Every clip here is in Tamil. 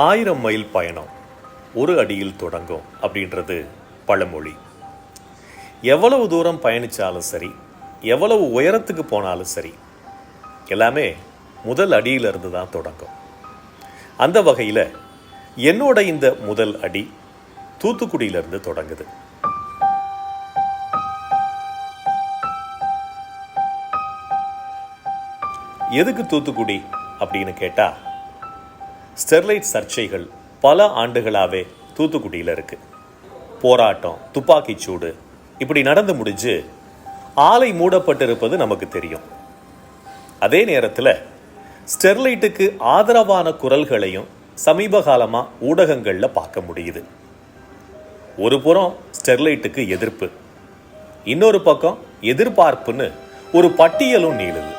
1000 மைல் பயணம் ஒரு அடியில் தொடங்கும் அப்படின்றது பழமொழி. எவ்வளவு தூரம் பயணித்தாலும் சரி, எவ்வளவு உயரத்துக்கு போனாலும் சரி, எல்லாமே முதல் அடியிலிருந்து தான் தொடங்கும். அந்த வகையில் என்னோட இந்த முதல் அடி தூத்துக்குடியிலிருந்து தொடங்குது. எதுக்கு தூத்துக்குடி அப்படின்னு கேட்டால், ஸ்டெர்லைட் சர்ச்சைகள் பல ஆண்டுகளாகவே தூத்துக்குடியில் இருக்குது. போராட்டம், துப்பாக்கிச்சூடு இப்படி நடந்து முடிஞ்சு ஆலை மூடப்பட்டிருப்பது நமக்கு தெரியும். அதே நேரத்தில் ஸ்டெர்லைட்டுக்கு ஆதரவான குரல்களையும் சமீப காலமாக ஊடகங்களில் பார்க்க முடியுது. ஒரு புறம் ஸ்டெர்லைட்டுக்கு எதிர்ப்பு, இன்னொரு பக்கம் எதிர்பார்ப்புன்னு ஒரு பட்டியலும் நீளுது.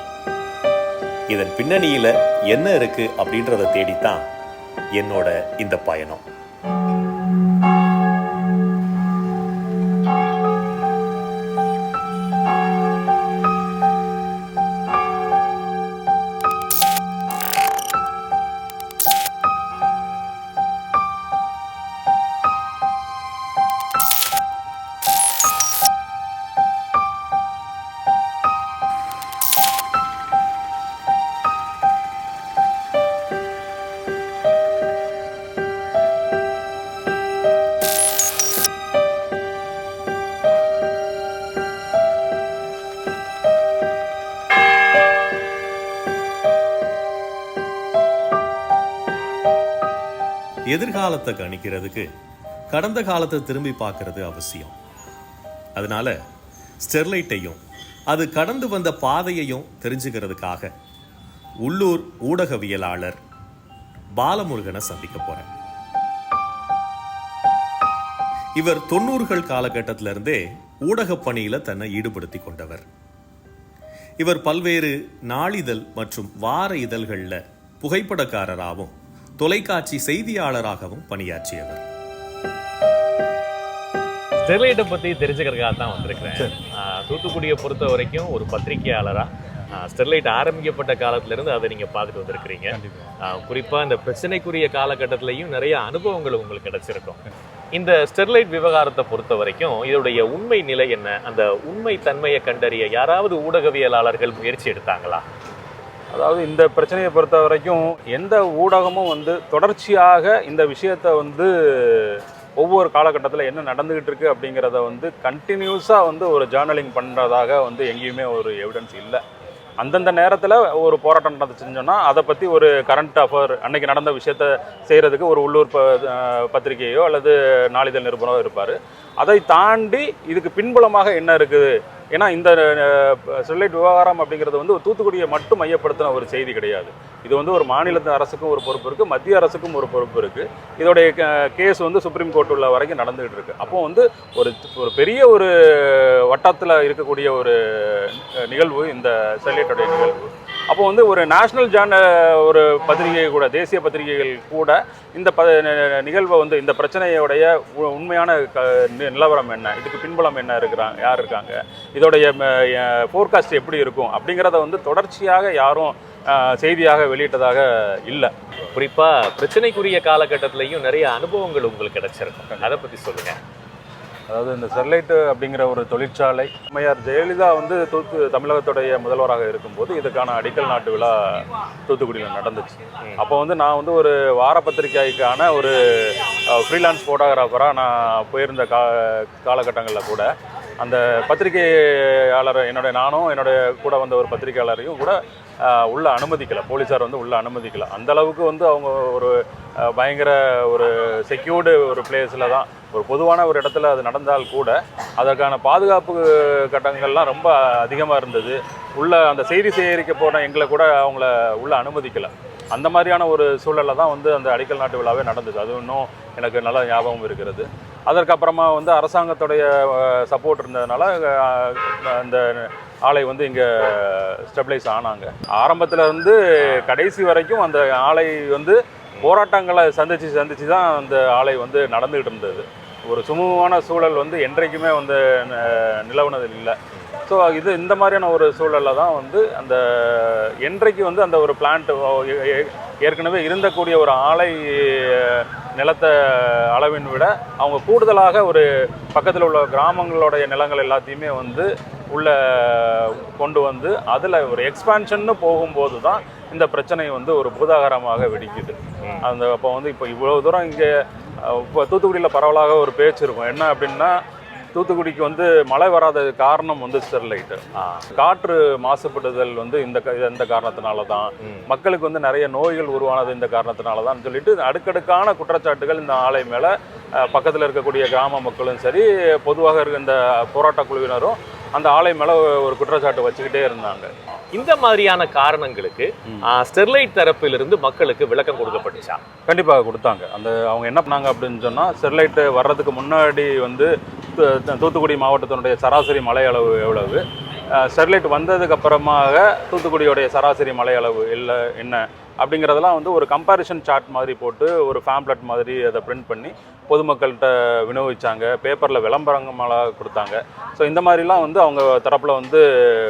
இதன் பின்னணியில் என்ன இருக்கு அப்படின்றத தேடித்தான் என்னோட இந்த பயணம். எதிர்காலத்தை கணிக்கிறதுக்கு கடந்த காலத்தை திரும்பி பார்க்கறது அவசியம். அதனால ஸ்டெர்லைட்டையும் அது கடந்து வந்த பாதையையும் தெரிஞ்சுக்கிறதுக்காக உள்ளூர் ஊடகவியலாளர் பாலமுருகனை சந்திக்க போறேன். இவர் 90கள் காலகட்டத்திலிருந்தே ஊடக பணியில தன்னை ஈடுபடுத்தி கொண்டவர். இவர் பல்வேறு நாளிதழ் மற்றும் வார இதழ்களில் புகைப்படக்காரராகவும் தொலைக்காட்சி செய்தியாளராகவும் பணியாற்றியவர். ஸ்டெர்லைட்டை பற்றி தெரிஞ்சுக்கிறதுக்காக தான் வந்திருக்கிறேன். தூத்துக்குடியை பொறுத்த வரைக்கும் ஒரு பத்திரிகையாளராக ஸ்டெர்லைட் ஆரம்பிக்கப்பட்ட காலத்திலேருந்து அதை நீங்கள் பார்த்துட்டு வந்திருக்கிறீங்க. குறிப்பாக இந்த பிரச்சனைக்குரிய காலகட்டத்திலையும் நிறைய அனுபவங்கள் உங்களுக்கு கிடைச்சிருக்கும். இந்த ஸ்டெர்லைட் விவகாரத்தை பொறுத்த வரைக்கும் இதோடைய உண்மை நிலை என்ன, அந்த உண்மை தன்மையை கண்டறிய யாராவது ஊடகவியலாளர்கள் முயற்சி எடுத்தாங்களா? அதாவது இந்த பிரச்சனையை பொறுத்த வரைக்கும் எந்த ஊடகமும் தொடர்ச்சியாக இந்த விஷயத்தை ஒவ்வொரு காலகட்டத்தில் என்ன நடந்துகிட்டு இருக்கு அப்படிங்கிறத கண்டினியூஸாக ஒரு ஜேர்னலிங் பண்ணுறதாக எங்கேயுமே ஒரு எவிடன்ஸ் இல்லை. அந்தந்த நேரத்தில் ஒரு போராட்டம் நடந்துச்சுன்னு சொன்னால் அதை பற்றி ஒரு கரண்ட் அஃபேர் அன்னைக்கு நடந்த விஷயத்த செய்கிறதுக்கு ஒரு உள்ளூர் பத்திரிகையோ அல்லது நாளிதழ் நிருபரோ இருப்பார். அதை தாண்டி இதுக்கு பின்புலமாக என்ன இருக்குது, ஏன்னா இந்த ஸ்டெர்லைட் விவகாரம் அப்படிங்கிறது தூத்துக்குடியை மட்டும் மையப்படுத்தின ஒரு செய்தி கிடையாது. இது ஒரு மாநில அரசுக்கும் ஒரு பொறுப்பு இருக்குது, மத்திய அரசுக்கும் ஒரு பொறுப்பு இருக்குது. இதோடைய கேஸ் சுப்ரீம் கோர்ட் உள்ள வரைக்கும் நடந்துகிட்டு இருக்கு. அப்போ ஒரு பெரிய ஒரு வட்டத்தில் இருக்கக்கூடிய ஒரு நிகழ்வு இந்த ஸ்டெர்லைட்டோடைய நிகழ்வு. அப்போ ஒரு நேஷனல் ஒரு பத்திரிகை கூட, தேசிய பத்திரிகைகள் கூட இந்த நிகழ்வை இந்த பிரச்சனையோடைய உண்மையான நிலவரம் என்ன, இதுக்கு பின்புலம் என்ன யார் இருக்காங்க, இதோடைய ஃபோர்காஸ்ட் எப்படி இருக்கும் அப்படிங்கிறத தொடர்ச்சியாக யாரும் செய்தியாக வெளியிட்டதாக இல்லை. குறிப்பாக பிரச்சனைக்குரிய காலகட்டத்திலையும் நிறைய அனுபவங்கள் உங்களுக்கு கிடைச்சிருக்கும், அதை பற்றி சொல்லுங்கள். அதாவது இந்த ஸ்டெர்லைட் அப்படிங்கிற ஒரு தொழிற்சாலை அம்மையார் ஜெயலலிதா தமிழகத்துடைய முதல்வராக இருக்கும்போது இதுக்கான அடிக்கல் நாட்டு விழா தூத்துக்குடியில் நடந்துச்சு. அப்போ நான் ஒரு வார பத்திரிகைக்கான ஒரு ஃப்ரீலான்ஸ் ஃபோட்டோகிராஃபராக நான் போயிருந்த காலகட்டங்களில் கூட அந்த பத்திரிகையாளர் நானும் என்னுடைய கூட வந்த ஒரு பத்திரிகையாளரையும் கூட உள்ள அனுமதிக்கலை, போலீஸார் உள்ள அனுமதிக்கலை. அந்தளவுக்கு அவங்க ஒரு பயங்கர ஒரு செக்யூர்டு ஒரு பிளேஸில் தான், ஒரு பொதுவான ஒரு இடத்துல அது நடந்தால் கூட அதற்கான பாதுகாப்பு கட்டங்கள்லாம் ரொம்ப அதிகமாக இருந்தது. உள்ள அந்த செய்தி சேகரிக்க போன எங்களை கூட அவங்கள உள்ள அனுமதிக்கலை. அந்த மாதிரியான ஒரு சூழலில் தான் அந்த அடிக்கல் நாட்டு விழாவே நடந்தது. அது இன்னும் எனக்கு நல்ல ஞாபகம் இருக்கிறது. அதற்கப்புறமா அரசாங்கத்துடைய சப்போர்ட் இருந்ததுனால அந்த ஆலை இங்கே ஸ்டெபிலைஸ் ஆனாங்க. ஆரம்பத்தில் கடைசி வரைக்கும் அந்த ஆலை போராட்டங்களை சந்திச்சு தான் அந்த ஆலை நடந்துகிட்டு இருந்தது. ஒரு சுமூகமான சூழல் என்றைக்குமே நிலவுனது இல்லை. ஸோ இந்த மாதிரியான ஒரு சூழலில் தான் அந்த என்றைக்கு அந்த ஒரு பிளான்ட் ஏற்கனவே இருந்தக்கூடிய ஒரு ஆலை நிலத்தை அளவின் விட அவங்க கூடுதலாக ஒரு பக்கத்தில் உள்ள கிராமங்களுடைய நிலங்கள் எல்லாத்தையுமே வந்து உள்ள கொண்டு வந்து அதில் ஒரு எக்ஸ்பான்ஷன்னு போகும்போது தான் இந்த பிரச்சனை வந்து ஒரு பூதாகரமாக வெடிக்குது. அந்த அப்போ வந்து இப்போ இவ்வளோ தூரம் இங்கே இப்போ தூத்துக்குடியில் பரவலாக ஒரு பேச்சு இருக்கும். என்ன அப்படின்னா, தூத்துக்குடிக்கு வந்து மழை வராத காரணம் வந்து ஸ்டெர்லைட்டு. காற்று மாசுபடுதல் வந்து இந்த காரணத்தினால தான், மக்களுக்கு வந்து நிறைய நோய்கள் உருவானது இந்த காரணத்தினால தான் சொல்லிட்டு அடுக்கடுக்கான குற்றச்சாட்டுகள் இந்த ஆலை மேலே பக்கத்தில் இருக்கக்கூடிய கிராம மக்களும் சரி, பொதுவாக இருக்க இந்த போராட்ட குழுவினரும் அந்த ஆலை மேலே ஒரு குற்றச்சாட்டு வச்சுக்கிட்டே இருந்தாங்க. இந்த மாதிரியான காரணங்களுக்கு ஸ்டெர்லைட் தரப்பிலிருந்து மக்களுக்கு விளக்கம் கொடுக்கப்பட்டுச்சா? கண்டிப்பாக கொடுத்தாங்க. அவங்க என்ன பண்ணாங்க அப்படின்னு சொன்னால், ஸ்டெர்லைட்டு வர்றதுக்கு முன்னாடி வந்து தூத்துக்குடி மாவட்டத்தினுடைய சராசரி மழை அளவு எவ்வளவு, ஸ்டெர்லைட் வந்ததுக்கு அப்புறமாக தூத்துக்குடியோடைய சராசரி மழை அளவு என்ன அப்படிங்கிறதெல்லாம் வந்து ஒரு கம்பேரிஷன் சார்ட் மாதிரி போட்டு ஒரு ஃபேம்ப்ளெட் மாதிரி அதை பிரிண்ட் பண்ணி பொதுமக்கள்கிட்ட விநியோகிச்சாங்க. பேப்பரில் விளம்பரங்களாக கொடுத்தாங்க. ஸோ இந்த மாதிரிலாம் வந்து அவங்க தரப்பில் வந்து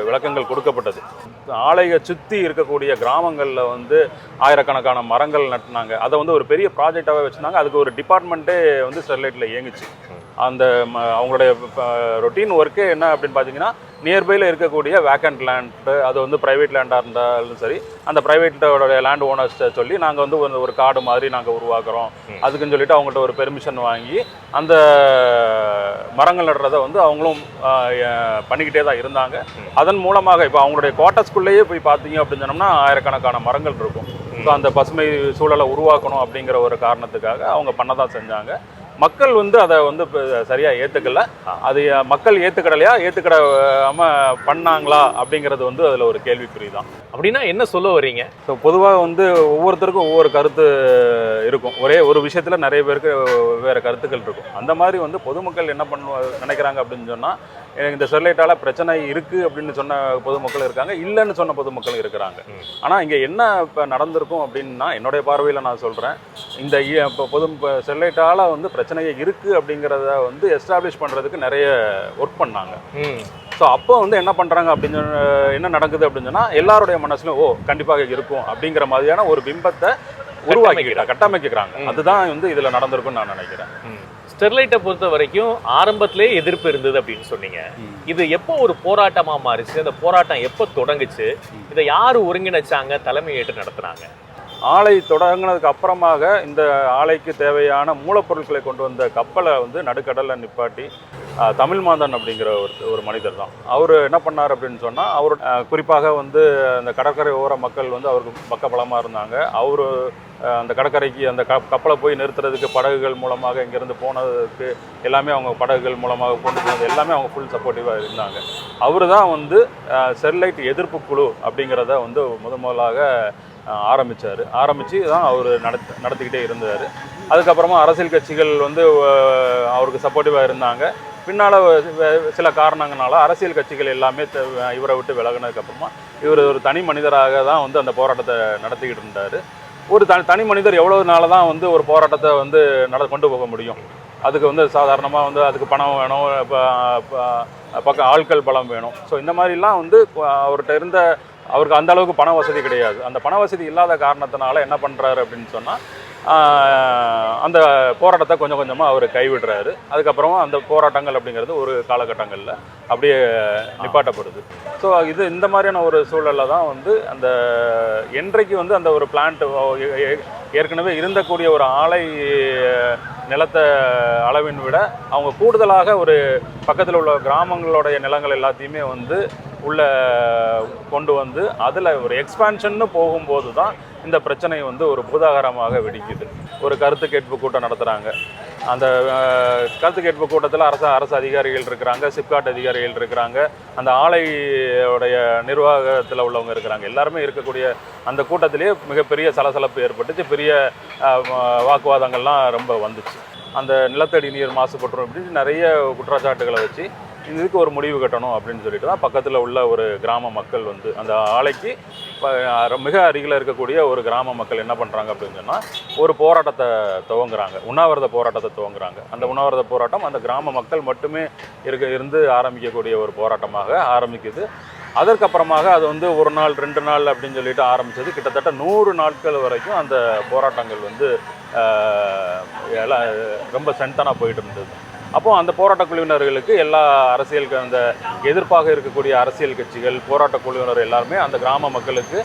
விளக்கங்கள் கொடுக்கப்பட்டது. ஆலையை சுற்றி இருக்கக்கூடிய கிராமங்களில் வந்து ஆயிரக்கணக்கான மரங்கள் நட்டினாங்க. அதை வந்து ஒரு பெரிய ப்ராஜெக்டாகவே வச்சுருந்தாங்க. அதுக்கு ஒரு டிபார்ட்மெண்ட்டே வந்து ஸ்டெர்லைட்டில் இயங்குச்சு. அந்த அவங்களுடைய ரொட்டீன் ஒர்க்கே என்ன அப்படின்னு பார்த்தீங்கன்னா, நியர்பையில் இருக்கக்கூடிய வேக்கண்ட் லேண்டு, அது வந்து ப்ரைவேட் லேண்டாக இருந்தாலும் சரி, அந்த ப்ரைவேட்டோட லேண்ட் ஓனர்ஸ்ட்டை சொல்லி நாங்கள் வந்து ஒரு காடு மாதிரி நாங்கள் உருவாக்குறோம் அதுக்குன்னு சொல்லிட்டு அவங்கள்ட்ட ஒரு பெர்மிஷன் வாங்கி அந்த மரங்கள் நடுறதை வந்து அவங்களும் பண்ணிக்கிட்டே தான் இருந்தாங்க. அதன் மூலமாக இப்போ அவங்களுடைய குவார்ட்டர்ஸ்குள்ளேயே போய் பார்த்தீங்க அப்படின்னு சொன்னோம்னா ஆயிரக்கணக்கான மரங்கள் இருக்கும். ஸோ அந்த பசுமை சூழலை உருவாக்கணும் அப்படிங்கிற ஒரு காரணத்துக்காக அவங்க பண்ண தான் செஞ்சாங்க. மக்கள் வந்து அதை வந்து சரியாக ஏற்றுக்கல. அது மக்கள் ஏற்றுக்கிடலையா, ஏற்றுக்கிடாமல் பண்ணாங்களா அப்படிங்கிறது வந்து அதில் ஒரு கேள்விக்குறி தான். அப்படின்னா என்ன சொல்ல வரீங்க? ஸோ பொதுவாக வந்து ஒவ்வொருத்தருக்கும் ஒவ்வொரு கருத்து இருக்கும். ஒரே ஒரு விஷயத்தில் நிறைய பேருக்கு வேறு கருத்துக்கள் இருக்கும். அந்த மாதிரி வந்து பொதுமக்கள் என்ன நினைக்கிறாங்க அப்படின்னு சொன்னால், எனக்கு இந்த ஸ்டெர்லைட்டால் பிரச்சனை இருக்குது அப்படின்னு சொன்ன பொதுமக்கள் இருக்காங்க, இல்லைன்னு சொன்ன பொதுமக்கள் இருக்கிறாங்க. ஆனால் இங்கே என்ன இப்போ நடந்திருக்கும் அப்படின்னா, என்னுடைய பார்வையில் நான் சொல்கிறேன், இந்த இப்போ ஸ்டெர்லைட்டால் வந்து பிரச்சனையே இருக்குது அப்படிங்கிறத வந்து எஸ்டாப்ளிஷ் பண்ணுறதுக்கு நிறைய ஒர்க் பண்ணாங்க. ஸோ அப்போ வந்து என்ன பண்ணுறாங்க அப்படின்னு என்ன நடக்குது அப்படின்னு சொன்னால், எல்லாருடைய மனசுலையும் கண்டிப்பாக இருக்கும் அப்படிங்கிற மாதிரியான ஒரு பிம்பத்தை கட்டமைக்கிறாங்க. அதுதான் வந்து இதில் நடந்திருக்குன்னு நான் நினைக்கிறேன். ஸ்டெர்லைட்டை பொறுத்த வரைக்கும் ஆரம்பத்திலே எதிர்ப்பு இருந்தது அப்படின்னு சொன்னீங்க. இது எப்போ ஒரு போராட்டமா மாறிச்சு? அந்த போராட்டம் எப்போ தொடங்குச்சு? இதை யார் ஒருங்கிணைச்சாங்க, தலைமை ஏற்று நடத்துனாங்க? ஆலை தொடங்கினதுக்கு அப்புறமாக இந்த ஆலைக்கு தேவையான மூலப்பொருட்களை கொண்டு வந்த கப்பலை வந்து நடுக்கடலில் நிப்பாட்டி தமிழ் மாந்தன் அப்படிங்கிற ஒரு மனிதர் தான். அவர் என்ன பண்ணார் அப்படின்னு சொன்னால், அவர் குறிப்பாக வந்து அந்த கடற்கரை ஓர மக்கள் வந்து அவருக்கு பக்கபலமாக இருந்தாங்க. அவர் அந்த கடற்கரைக்கு அந்த கப்பலை போய் நிறுத்துறதுக்கு படகுகள் மூலமாக இங்கேருந்து போனதுக்கு எல்லாமே அவங்க படகுகள் மூலமாக கொண்டு போனது எல்லாமே அவங்க ஃபுல் சப்போர்ட்டிவாக இருந்தாங்க. அவர் தான் வந்து ஸ்டெர்லைட் எதிர்ப்பு குழு அப்படிங்கிறத வந்து முதலாக ஆரம்பித்து தான் அவர் நடத்திக்கிட்டே இருந்தார். அதுக்கப்புறமா அரசியல் கட்சிகள் வந்து அவருக்கு சப்போர்ட்டிவாக இருந்தாங்க. பின்னால் சில காரணங்களால அரசியல் கட்சிகள் எல்லாமே இவரை விட்டு விலகினதுக்கப்புறமா இவர் ஒரு தனி மனிதராக தான் வந்து அந்த போராட்டத்தை நடத்திக்கிட்டு இருந்தார். ஒரு தனி மனிதர் எவ்வளோ நாள் தான் வந்து ஒரு போராட்டத்தை வந்து கொண்டு போக முடியும்? அதுக்கு வந்து சாதாரணமாக வந்து அதுக்கு பணம் வேணும், பக்கம் ஆட்கள் பலம் வேணும். ஸோ இந்த மாதிரிலாம் வந்து அவர்கிட்ட அவருக்கு அந்த அளவுக்கு பண வசதி கிடையாது. அந்த பண வசதி இல்லாத காரணத்தினால என்ன பண்ணுறாரு அப்படின்னு சொன்னால், அந்த போராட்டத்தை கொஞ்சம் கொஞ்சமாக அவர் கைவிடுறாரு. அதுக்கப்புறமா அந்த போராட்டங்கள் அப்படிங்கிறது ஒரு காலகட்டங்களில் அப்படியே நிப்பாட்டப்படுது. ஸோ இந்த மாதிரியான ஒரு சூழலில் தான் வந்து அந்த என்றைக்கு வந்து அந்த ஒரு பிளான்ட் ஏற்கனவே இருந்தக்கூடிய ஒரு ஆலை நிலத்தை அளவின் விட அவங்க கூடுதலாக ஒரு பக்கத்தில் உள்ள கிராமங்களுடைய நிலங்கள் எல்லாத்தையுமே வந்து உள்ள கொண்டு வந்து அதில் ஒரு எக்ஸ்பான்ஷன்னு போகும்போது தான் இந்த பிரச்சனை வந்து ஒரு பூதாகரமாக வெடிக்குது. ஒரு கருத்து கேட்பு கூட்டம் நடத்துகிறாங்க. அந்த கருத்து கேட்பு கூட்டத்தில் அரசு அதிகாரிகள் இருக்கிறாங்க, சிப்காட் அதிகாரிகள் இருக்கிறாங்க, அந்த ஆலையோடைய நிர்வாகத்தில் உள்ளவங்க இருக்கிறாங்க. எல்லாருமே இருக்கக்கூடிய அந்த கூட்டத்திலேயே மிகப்பெரிய சலசலப்பு ஏற்பட்டுச்சு. பெரிய வாக்குவாதங்கள்லாம் ரொம்ப வந்துச்சு. அந்த நிலத்தடி நீர் மாசுபட்டுரும் அப்படின்னு நிறைய குற்றச்சாட்டுகளை வச்சு இதுக்கு ஒரு முடிவு கட்டணும் அப்படின்னு சொல்லிட்டு தான் பக்கத்தில் உள்ள ஒரு கிராம மக்கள் வந்து அந்த ஆலைக்கு மிக அருகில் இருக்கக்கூடிய ஒரு கிராம மக்கள் என்ன பண்ணுறாங்க அப்படின்னு சொன்னால், ஒரு போராட்டத்தை துவங்குறாங்க, உண்ணாவிரத போராட்டத்தை துவங்குறாங்க. அந்த உண்ணாவிரத போராட்டம் அந்த கிராம மக்கள் மட்டுமே இருந்து ஆரம்பிக்கக்கூடிய ஒரு போராட்டமாக ஆரம்பிக்குது. அதற்கப்புறமாக அது வந்து 1 நாள் 2 நாள் அப்படின்னு சொல்லிட்டு ஆரம்பித்தது கிட்டத்தட்ட 100 நாட்கள் வரைக்கும் அந்த போராட்டங்கள் வந்து எல்லாம் ரொம்ப ஸ்ட்ரென்த்தனாக போயிட்டு இருந்தது. அப்போது அந்த போராட்ட குழுவினர்களுக்கு எல்லா அரசியலுக்கு அந்த எதிர்ப்பாக இருக்கக்கூடிய அரசியல் கட்சிகள் போராட்ட குழுவினர் எல்லாருமே அந்த கிராம மக்களுக்கு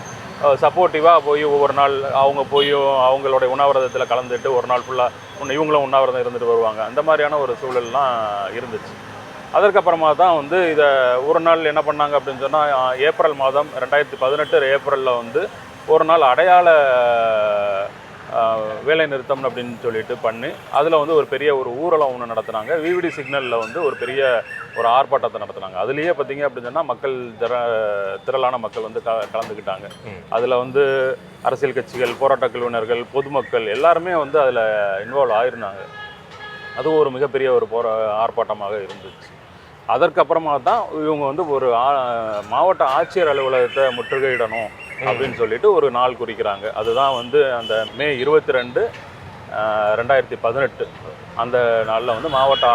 சப்போர்ட்டிவாக போய் ஒவ்வொரு நாள் அவங்க போய் அவங்களுடைய உண்ணாவிரதத்தில் கலந்துட்டு ஒரு நாள் ஃபுல்லாக இவங்களும் உண்ணாவிரதம் இருந்துட்டு வருவாங்க. அந்த மாதிரியான ஒரு சூழல்லாம் இருந்துச்சு. அதற்கப்புறமா தான் வந்து இதை ஒரு நாள் என்ன பண்ணாங்க அப்படின்னு சொன்னால் ஏப்ரல் மாதம் 2018 ஏப்ரலில் வந்து ஒரு நாள் அடையாள வேலை நிறுத்தம் அப்படின்னு சொல்லிட்டு பண்ணி அதில் வந்து ஒரு பெரிய ஒரு ஊர்வலம் ஒன்று நடத்துனாங்க. விவிடி சிக்னலில் வந்து ஒரு பெரிய ஒரு ஆர்ப்பாட்டத்தை நடத்துனாங்க. அதுலேயே பார்த்தீங்க அப்படின்னு சொன்னால் மக்கள் திரளான மக்கள் வந்து கலந்துக்கிட்டாங்க. அதில் வந்து அரசியல் கட்சிகள் போராட்ட குழுவினர்கள் பொதுமக்கள் எல்லாருமே வந்து அதில் இன்வால்வ் ஆயிருந்தாங்க. அது ஒரு மிகப்பெரிய ஒரு ஆர்ப்பாட்டமாக இருந்துச்சு. அதற்கப்புறமா தான் இவங்க வந்து ஒரு மாவட்ட ஆட்சியர் அலுவலகத்தை முற்றுகையிடணும் அப்படின்னு சொல்லிட்டு ஒரு நாள் குறிக்கிறாங்க. அதுதான் வந்து அந்த மே 22, 2018 அந்த நாளில் வந்து மாவட்ட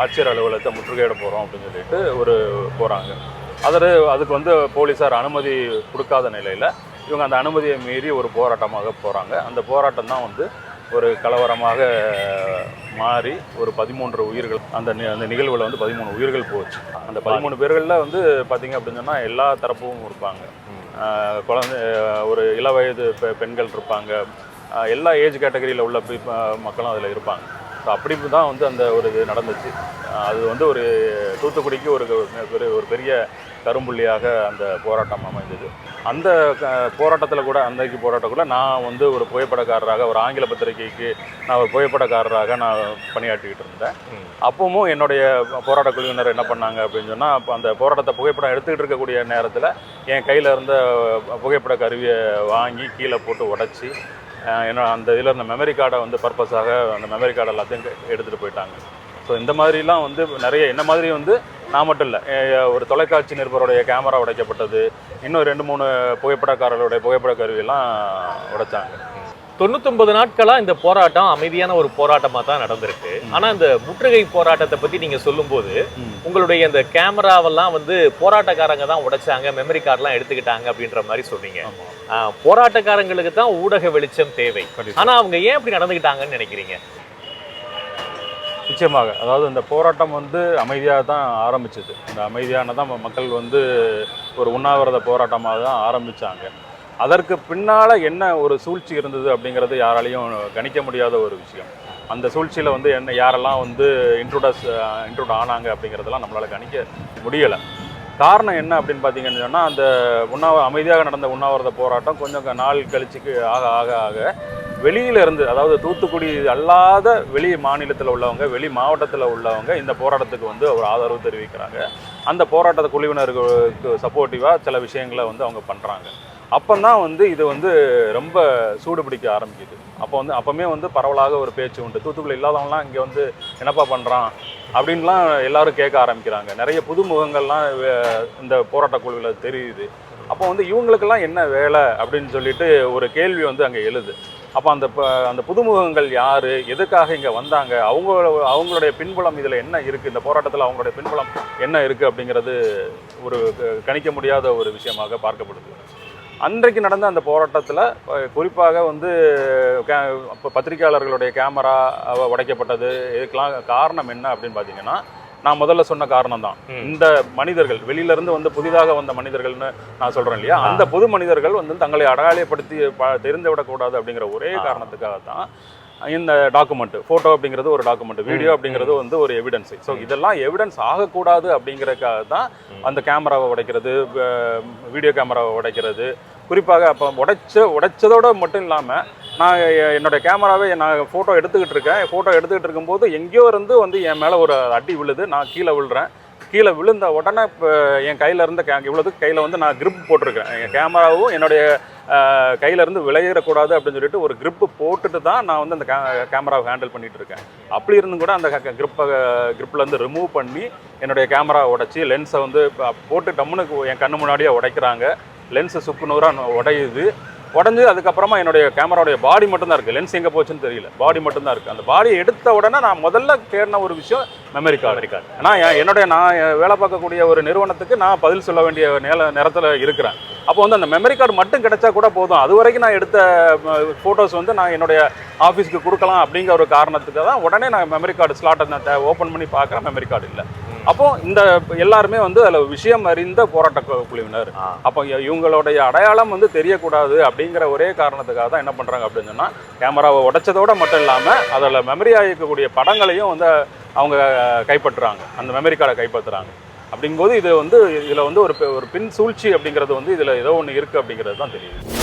ஆட்சியர் அலுவலகத்தை முற்றுகையிட போகிறோம் அப்படின்னு சொல்லிட்டு போகிறாங்க. அதுக்கு வந்து போலீஸார் அனுமதி கொடுக்காத நிலையில் இவங்க அந்த அனுமதியை மீறி ஒரு போராட்டமாக போகிறாங்க. அந்த போராட்டம் தான் வந்து ஒரு கலவரமாக மாறி ஒரு 13 உயிர்கள் அந்த நிகழ்வில் வந்து 13 உயிர்கள் போச்சு. அந்த 13 பேர்களில் வந்து பார்த்திங்க அப்படின்னு சொன்னால் எல்லா தரப்பும் இருப்பாங்க. குழந்தை ஒரு இளவயது பெண்கள் இருப்பாங்க, எல்லா ஏஜ் கேட்டகரியில் உள்ள மக்களும் அதில் இருப்பாங்க. ஸோ அப்படி தான் வந்து அந்த ஒரு இது நடந்துச்சு. அது வந்து ஒரு தூத்துக்குடிக்கு ஒரு பெரிய கரும்புள்ளியாக அந்த போராட்டம் அமைந்தது. அந்த போராட்டத்தில் கூட அன்றைக்கு போராட்டக்குள்ள நான் வந்து ஒரு புகைப்படக்காரராக ஒரு ஆங்கில பத்திரிகைக்கு நான் ஒரு புகைப்படக்காரராக நான் பணியாற்றிக்கிட்டு இருந்தேன். அப்பவும் என்னுடைய போராட்ட குழுவினர் என்ன பண்ணாங்க அப்படின்னு சொன்னால் அப்போ அந்த போராட்டத்தை புகைப்படம் எடுத்துக்கிட்டு இருக்கக்கூடிய நேரத்தில் என் கையில் இருந்த புகைப்பட கருவியை வாங்கி கீழே போட்டு உடச்சி ஏன்னா அந்த இதில் இருந்த மெமரி கார்டை வந்து பர்பஸாக அந்த மெமரி கார்டு எல்லாத்தையும் எடுத்துகிட்டு போயிட்டாங்க. ஸோ இந்த மாதிரிலாம் வந்து நிறைய என்ன மாதிரி வந்து நான் மட்டும் இல்லை, ஒரு தொலைக்காட்சி நிருபருடைய கேமரா உடைக்கப்பட்டது, இன்னும் 2-3 புகைப்படக்காரர்களுடைய புகைப்பட கருவியெல்லாம் உடைச்சாங்க. 99 நாட்களா இந்த போராட்டம் அமைதியான ஒரு போராட்டமா தான் நடந்திருக்கு. ஆனா இந்த முற்றுகை போராட்டத்தை பத்தி நீங்க சொல்லும்போது உங்களுடைய இந்த கேமராவெல்லாம் வந்து போராட்டக்காரங்க தான் உடைச்சாங்க, மெமரி கார்டெல்லாம் எடுத்துக்கிட்டாங்க அப்படின்ற மாதிரி சொன்னீங்க. போராட்டக்காரங்களுக்கு தான் ஊடக வெளிச்சம் தேவை. ஆனா அவங்க ஏன் இப்படி நடந்துக்கிட்டாங்கன்னு நினைக்கிறீங்க? நிச்சயமாக, அதாவது இந்த போராட்டம் வந்து அமைதியாக தான் ஆரம்பிச்சது. இந்த அமைதியானதான் மக்கள் வந்து ஒரு உண்ணாவிரத போராட்டமாக தான் ஆரம்பித்தாங்க. அதற்கு பின்னால் என்ன ஒரு சூழ்ச்சி இருந்தது அப்படிங்கிறது யாராலையும் கணிக்க முடியாத ஒரு விஷயம். அந்த சூழ்ச்சியில் வந்து யாரெல்லாம் வந்து இன்ட்ரூட் ஆனாங்க அப்படிங்கிறதெல்லாம் நம்மளால் கணிக்க முடியலை. காரணம் என்ன அப்படின்னு பார்த்தீங்கன்னு சொன்னால் அந்த அமைதியாக நடந்த உண்ணாவிரத போராட்டம் கொஞ்சம் நாள் கழிச்சுக்கு ஆக ஆக ஆக வெளியிலிருந்து, அதாவது தூத்துக்குடி அல்லாத வெளி மாநிலத்தில் உள்ளவங்க வெளி மாவட்டத்தில் உள்ளவங்க இந்த போராட்டத்துக்கு வந்து ஒரு ஆதரவு தெரிவிக்கிறாங்க. அந்த போராட்ட குழுவினருக்கு சப்போர்ட்டிவாக சில விஷயங்களை வந்து அவங்க பண்ணுறாங்க. அப்போ தான் வந்து இது வந்து ரொம்ப சூடு பிடிக்க ஆரம்பிக்குது. அப்போவுமே வந்து பரவலாக ஒரு பேச்சு உண்டு. தூத்துக்குடி இல்லாதவங்களாம் இங்கே வந்து என்னப்பா பண்ணுறான் அப்படின்லாம் எல்லாரும் கேட்க ஆரம்பிக்கிறாங்க. நிறைய புதுமுகங்கள்லாம் இந்த போராட்ட குழுவில் தெரியுது. அப்போ வந்து இவங்களுக்கெல்லாம் என்ன வேலை அப்படின்னு சொல்லிட்டு ஒரு கேள்வி வந்து அங்கே எழுது. அப்போ அந்த புதுமுகங்கள் யார், எதுக்காக இங்கே வந்தாங்க, அவங்களுடைய பின்புலம் இதில் என்ன இருக்குது, இந்த போராட்டத்தில் அவங்களுடைய பின்புலம் என்ன இருக்குது அப்படிங்கிறது ஒரு கணிக்க முடியாத ஒரு விஷயமாக பார்க்கப்படுது. அன்றைக்கு நடந்த அந்த போராட்டத்தில் குறிப்பாக வந்து பத்திரிகையாளர்களுடைய கேமரா உடைக்கப்பட்டது. இதுக்கெல்லாம் காரணம் என்ன அப்படின்னு பார்த்தீங்கன்னா, நான் முதல்ல சொன்ன காரணம் தான். இந்த மனிதர்கள் வெளியிலேருந்து வந்து புதிதாக வந்த மனிதர்கள்னு நான் சொல்கிறேன் இல்லையா, அந்த புது மனிதர்கள் வந்து தங்களை அடையாளப்படுத்தி தெரிந்து விடக்கூடாது அப்படிங்கிற ஒரே காரணத்துக்காக தான் இந்த டாக்குமெண்ட், ஃபோட்டோ அப்படிங்கிறது ஒரு டாக்குமெண்ட், வீடியோ அப்படிங்கிறது வந்து ஒரு எவிடன்ஸு. ஸோ இதெல்லாம் எவிடன்ஸ் ஆகக்கூடாது அப்படிங்கிறதுக்காக தான் அந்த கேமராவை உடைக்கிறது, வீடியோ கேமராவை உடைக்கிறது. குறிப்பாக அப்போ உடைச்சதோடு மட்டும் இல்லாமல் நான் என்னோடய கேமராவை நான் ஃபோட்டோ எடுத்துக்கிட்டு இருக்கேன். ஃபோட்டோ எடுத்துக்கிட்டு இருக்கும்போது எங்கேயோ இருந்து வந்து என் மேலே ஒரு அடி விழுது. நான் கீழே விழுறேன். கீழே விழுந்த உடனே இப்போ என் கையில் இருந்த இவ்வளோதுக்கு கையில் வந்து நான் கிரிப் போட்டிருக்கேன். என் கேமராவும் என்னுடைய கையிலேருந்து விளையிடக்கூடாது அப்படின்னு சொல்லிட்டு ஒரு கிரிப்பு போட்டுட்டு தான் நான் வந்து அந்த கேமராவை ஹேண்டில் பண்ணிகிட்டு இருக்கேன். அப்படி இருந்தும் கூட அந்த கிரிப்லேருந்து ரிமூவ் பண்ணி என்னுடைய கேமரா உடைச்சி லென்ஸை வந்து போட்டு டம்முனுக்கு என் கண்ணு முன்னாடியே உடைக்கிறாங்க. லென்ஸு சுக்குநூறாக உடையுது. உடஞ்சி அதுக்கப்புறமா என்னுடைய கேமராவுடைய பாடி மட்டும்தான் இருக்குது, லென்ஸ் எங்கே போச்சுன்னு தெரியல, பாடி மட்டும்தான் இருக்குது. அந்த பாடியை எடுத்த உடனே நான் முதல்ல தேடின ஒரு விஷயம் மெமரி கார்டு. ஏன்னா நான் வேலை பார்க்கக்கூடிய ஒரு நிறுவனத்துக்கு நான் பதில் சொல்ல வேண்டிய நேரத்தில் இருக்கிறேன். அப்போ வந்து அந்த மெமரி கார்டு மட்டும் கிடைச்சா கூட போதும், அது வரைக்கும் நான் எடுத்த ஃபோட்டோஸ் வந்து நான் என்னுடைய ஆஃபீஸ்க்கு கொடுக்கலாம் அப்படிங்கிற ஒரு காரணத்துக்கு தான் உடனே நான் மெமரி கார்டு ஸ்லாட்டை நான் ஓப்பன் பண்ணி பார்க்குறேன், மெமரி கார்டு இல்லை. அப்போ இந்த எல்லாருமே வந்து அதில் விஷயம் அறிந்த போராட்ட குழுவினர். அப்போ இவங்களுடைய அடையாளம் வந்து தெரியக்கூடாது அப்படிங்கிற ஒரே காரணத்துக்காக தான் என்ன பண்ணுறாங்க அப்படின்னு சொன்னால், கேமராவை உடைச்சதோடு மட்டும் இல்லாமல் அதில் மெமரி ஆகிக்கக்கூடிய படங்களையும் வந்து அவங்க கைப்பற்றுறாங்க, அந்த மெமரி கார்டை கைப்பற்றுறாங்க. அப்படிங்கும்போது இது வந்து இதில் வந்து ஒரு பின் சூழ்ச்சி அப்படிங்கிறது வந்து இதில் ஏதோ ஒன்று இருக்குது அப்படிங்கிறது தான் தெரியுது.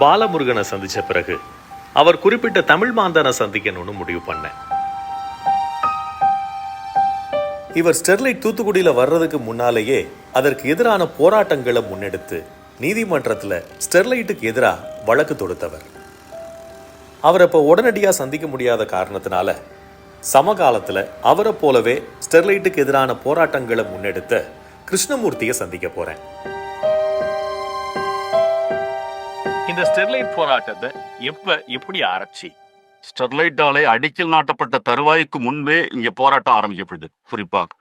பாலமுருகனை சந்திச்ச பிறகு அவர் குறிப்பிட்ட தமிழ் மாந்தனை சந்திக்கணும்னு முடிவு பண்ணேன். இவர் ஸ்டெர்லைட் தூத்துக்குடியில வர்றதுக்கு முன்னாலேயே அதற்கு எதிரான போராட்டங்களை முன்னெடுத்து நீதிமன்றத்தில் ஸ்டெர்லைட்டுக்கு எதிராக வழக்கு தொடுத்தவர். அவரை இப்போ உடனடியாக சந்திக்க முடியாத காரணத்தினால சமகாலத்தில் அவரை போலவே ஸ்டெர்லைட்டுக்கு எதிரான போராட்டங்களை முன்னெடுத்த கிருஷ்ணமூர்த்தியை சந்திக்க போறேன். இந்த ஸ்டெர்லைட் போராட்டத்தை எப்படி ஆரம்பிச்சு? ஸ்டெர்லைட் ஆலை அடிக்கல் நாட்டப்பட்ட தருவாய்க்கு முன்பே இங்க போராட்டம் ஆரம்பிக்கப்படுது. குறிப்பாக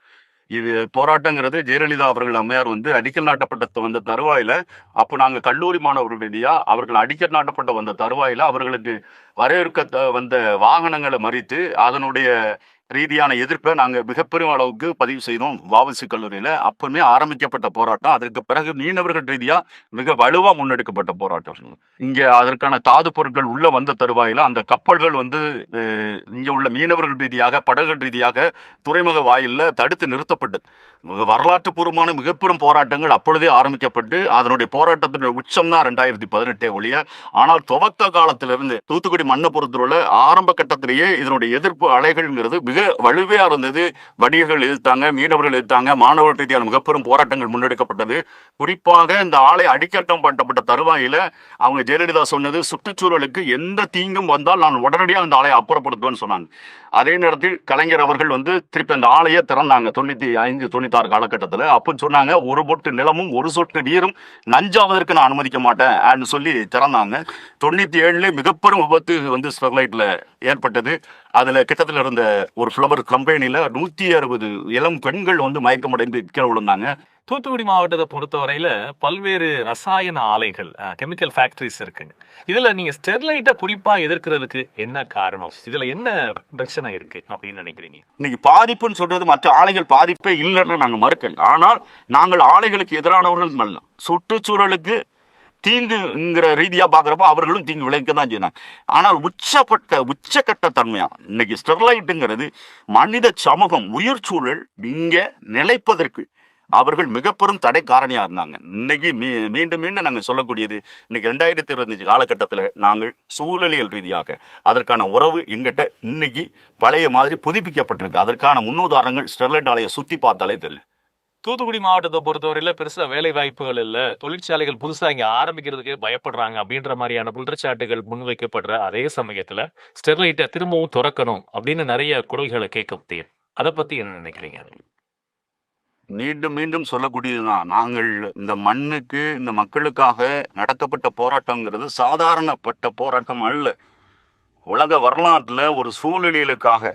இது போராட்டங்கிறது ஜெயலலிதா அவர்கள் அம்மையார் வந்து அடிக்கல் நாட்டப்பட்ட வந்த தருவாயில, அப்போ நாங்க கல்லூரி மாணவர்கள் ரீதியா அவர்கள் அடிக்கல் நாட்டப்பட்ட வந்த தருவாயில அவர்களுக்கு வரையறுக்க வந்த வாகனங்களை மறித்து அதனுடைய ரீதியான எதிர்ப்பை நாங்க மிகப்பெரும் அளவுக்கு பதிவு செய்தோம் வஉசி கல்லூரியில. அப்பவுமே ஆரம்பிக்கப்பட்ட போராட்டம், அதற்கு பிறகு மீனவர்கள் ரீதியா மிக வலுவா முன்னெடுக்கப்பட்ட போராட்டம். இங்க அதற்கான தாது பொருட்கள் உள்ள வந்த தருவாயில அந்த கப்பல்கள் வந்து இங்க உள்ள மீனவர்கள் ரீதியாக படகுகள் ரீதியாக துறைமுக வாயில்ல தடுத்து நிறுத்தப்பட்டது. வரலாற்று பூர்வமான மிகப்பெரும் போராட்டங்கள் அப்பொழுதே ஆரம்பிக்கப்பட்டு அதனுடைய போராட்டத்தினுடைய உச்சம் தான் 2018 ஒழிய. ஆனால் துவக்க காலத்திலிருந்து தூத்துக்குடி மண்ணை பொறுத்தவரை ஆரம்ப கட்டத்திலேயே இதனுடைய எதிர்ப்பு அலைகள்ங்கிறது மிக வலுவையா இருந்தது. வணிகர்கள் எதிர்த்தாங்க, மீனவர்கள் எதிர்த்தாங்க, மாணவர்கள் ரீதியான மிகப்பெரும் போராட்டங்கள் முன்னெடுக்கப்பட்டது. குறிப்பாக இந்த ஆலை அடிக்கட்டம் பண்ணப்பட்ட தருவாயில அவங்க ஜெயலலிதா சொன்னது, சுற்றுச்சூழலுக்கு எந்த தீங்கும் வந்தால் நான் உடனடியாக அந்த ஆலையை அப்புறப்படுத்துவேன்னு சொன்னாங்க. அதே நேரத்தில் கலைஞர் அவர்கள் வந்து திருப்பி அந்த ஆலையை திறந்தாங்க 95, 96 காலகட்டத்தில். அப்போ சொன்னாங்க, ஒரு பொட்டு நிலமும் ஒரு சொட்டு நீரும் நஞ்சாவதற்கு நான் அனுமதிக்க மாட்டேன் சொல்லி திறந்தாங்க. 97 மிகப்பெரும் விபத்து வந்து ஸ்டெர்லைட்ல ஏற்பட்டது. அதுல கிட்டத்தில் இருந்த ஒரு ஃப்ளவர் கம்பெனியில 160 இளம் பெண்கள் வந்து மயக்கமடைந்து கீழே விழுந்தாங்க. தூத்துக்குடி மாவட்டத்தை பொறுத்தவரையில பல்வேறு ரசாயன ஆலைகள், கெமிக்கல் ஃபேக்டரிஸ் இருக்குங்க. இதுல நீங்க ஸ்டெர்லைட்டை குறிப்பா எதிர்க்கிறதுக்கு என்ன காரணம்? இதுல என்ன பிரச்சனை இருக்கு அப்படின்னு நினைக்கிறீங்க? இன்னைக்கு பாதிப்புன்னு சொல்றது மற்ற ஆலைகள் பாதிப்பே இல்லைன்னு நாங்க மறுக்கல. ஆனால் நாங்கள் ஆலைகளுக்கு எதிரானவர்கள் அல்ல. சுற்றுச்சூழலுக்கு தீங்குங்கிற ரீதியா பாக்குறப்ப அவர்களும் தீங்கு விளைவிக்க தான் செய்யறாங்க. ஆனால் உச்சக்கட்ட தன்மையா இன்னைக்கு ஸ்டெர்லைட்டுங்கிறது மனித சமூகம், உயிர் சூழல் இங்க நிலைப்பதற்கு அவர்கள் மிகப்பெரும் தடை காரணியா இருந்தாங்க. இன்னைக்கு மீண்டும் நாங்கள் சொல்லக்கூடியது, இன்னைக்கு 2025 காலகட்டத்தில் நாங்கள் சூழலியல் ரீதியாக அதற்கான உறவு எங்கிட்ட இன்னைக்கு பழைய மாதிரி புதுப்பிக்கப்பட்டிருக்கு. அதற்கான முன்னுதாரணங்கள் ஸ்டெர்லைட் ஆலையை சுத்தி பார்த்தாலே தெரியும். தூத்துக்குடி மாவட்டத்தை பொறுத்தவரையில பெருசா வேலை வாய்ப்புகள் இல்ல, தொழிற்சாலைகள் புதுசா இங்க ஆரம்பிக்கிறதுக்கே பயப்படுறாங்க அப்படின்ற மாதிரியான குற்றச்சாட்டுகள் முன்வைக்கப்படுற அதே சமயத்துல ஸ்டெர்லைட்டை திரும்பவும் திறக்கணும் அப்படின்னு நிறைய குரல்களை கேட்க முடியும். அதை பத்தி என்ன நினைக்கிறீங்க? மீண்டும் சொல்லக்கூடியதுதான், நாங்கள் இந்த மண்ணுக்கு இந்த மக்களுக்காக நடத்தப்பட்ட போராட்டங்கிறது சாதாரணப்பட்ட போராட்டம் அல்ல. உலக வரலாற்றுல ஒரு சூழ்நிலைகளுக்காக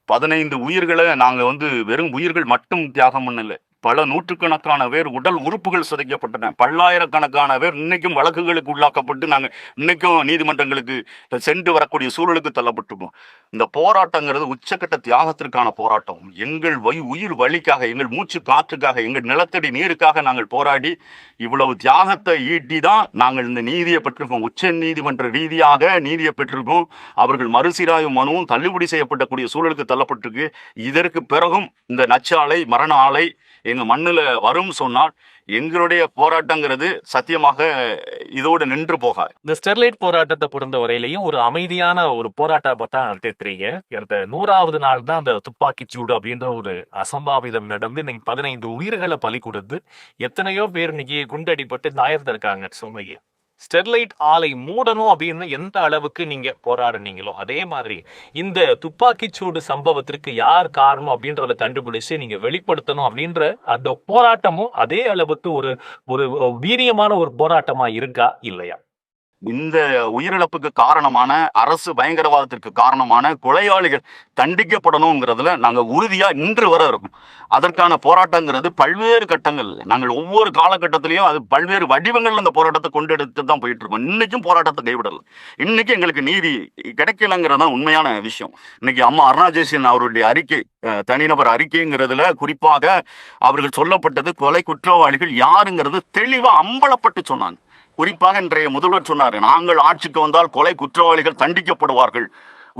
15 உயிர்களை நாங்கள் வந்து வெறும் உயிர்கள் மட்டும் தியாகம் பண்ணல, பல நூற்றுக்கணக்கான பேர் உடல் உறுப்புகள் சிதைக்கப்பட்டன. பல்லாயிரக்கணக்கான பேர் இன்னைக்கும் வழக்குகளுக்கு உள்ளாக்கப்பட்டு நாங்கள் இன்னைக்கும் நீதிமன்றங்களுக்கு சென்று வரக்கூடிய சூழலுக்கு தள்ளப்பட்டிருக்கோம். இந்த போராட்டங்கிறது உச்சக்கட்ட தியாகத்திற்கான போராட்டம். எங்கள் உயிர் வலிக்காக, எங்கள் மூச்சு காற்றுக்காக, எங்கள் நிலத்தடி நீருக்காக நாங்கள் போராடி இவ்வளவு தியாகத்தை ஈட்டி தான் நாங்கள் இந்த நீதியை பெற்றிருக்கோம். உச்ச நீதிமன்ற ரீதியாக நீதியை பெற்றிருக்கோம். அவர்கள் மறுசீராய்வு மனுவும் தள்ளுபடி செய்யப்படக்கூடிய சூழலுக்கு தள்ளப்பட்டிருக்கு. இதற்கு பிறகும் இந்த நச்சாலை மரண ஆலை எங்க மண்ணுல வரும் சொன்னால் எங்களுடைய போராட்டங்கிறது சத்தியமாக இதோடு நின்று போகாது. இந்த ஸ்டெர்லைட் போராட்டத்தை பொறுத்த வரையிலையும் ஒரு அமைதியான ஒரு போராட்டத்தை தான் நடத்திருக்கிறீங்க. இந்த 100வது நாள் தான் அந்த துப்பாக்கி சூடு அப்படின்ற ஒரு அசம்பாவிதம் நடந்து இன்னைக்கு 15 உயிர்களை பலி கொடுத்து எத்தனையோ பேர் இன்னைக்கு குண்டடிப்பட்டு நாயர்ந்திருக்காங்க. சொல்லுங்க, ஸ்டெர்லைட் ஆலை மூடணும் அப்படின்னு எந்த அளவுக்கு நீங்க போராடுனீங்களோ அதே மாதிரி இந்த துப்பாக்கிச்சூடு சம்பவத்திற்கு யார் காரணம் அப்படின்றத கண்டுபிடிச்சு நீங்க வெளிப்படுத்தணும் அப்படின்ற அந்த போராட்டமும் அதே அளவுக்கு ஒரு ஒரு வீரியமான ஒரு போராட்டமா இருக்கா இல்லையா? இந்த உயிரிழப்புக்கு காரணமான, அரசு பயங்கரவாதத்திற்கு காரணமான கொலையாளிகள் தண்டிக்கப்படணுங்கிறதுல நாங்கள் உறுதியா இன்று வர இருக்கும். அதற்கான போராட்டங்கிறது பல்வேறு கட்டங்கள், நாங்கள் ஒவ்வொரு காலகட்டத்திலையும் அது பல்வேறு வடிவங்கள்ல அந்த போராட்டத்தை கொண்டெடுத்து தான் போயிட்டு இருக்கோம். இன்னைக்கும் போராட்டத்தை கைவிடல. இன்னைக்கு எங்களுக்கு நீதி கிடைக்கலங்கிறதா உண்மையான விஷயம். இன்னைக்கு அம்மா அருணாஜேசன் அவருடைய அறிக்கை, தனிநபர் அறிக்கைங்கிறதுல குறிப்பாக அவர்கள் சொல்லப்பட்டது கொலை குற்றவாளிகள் யாருங்கிறது தெளிவா அம்பலப்பட்டு சொன்னாங்க. குறிப்பாக இன்றைய முதல்வர் சொன்னார், நாங்கள் ஆட்சிக்கு வந்தால் கொலை குற்றவாளிகள் தண்டிக்கப்படுவார்கள்,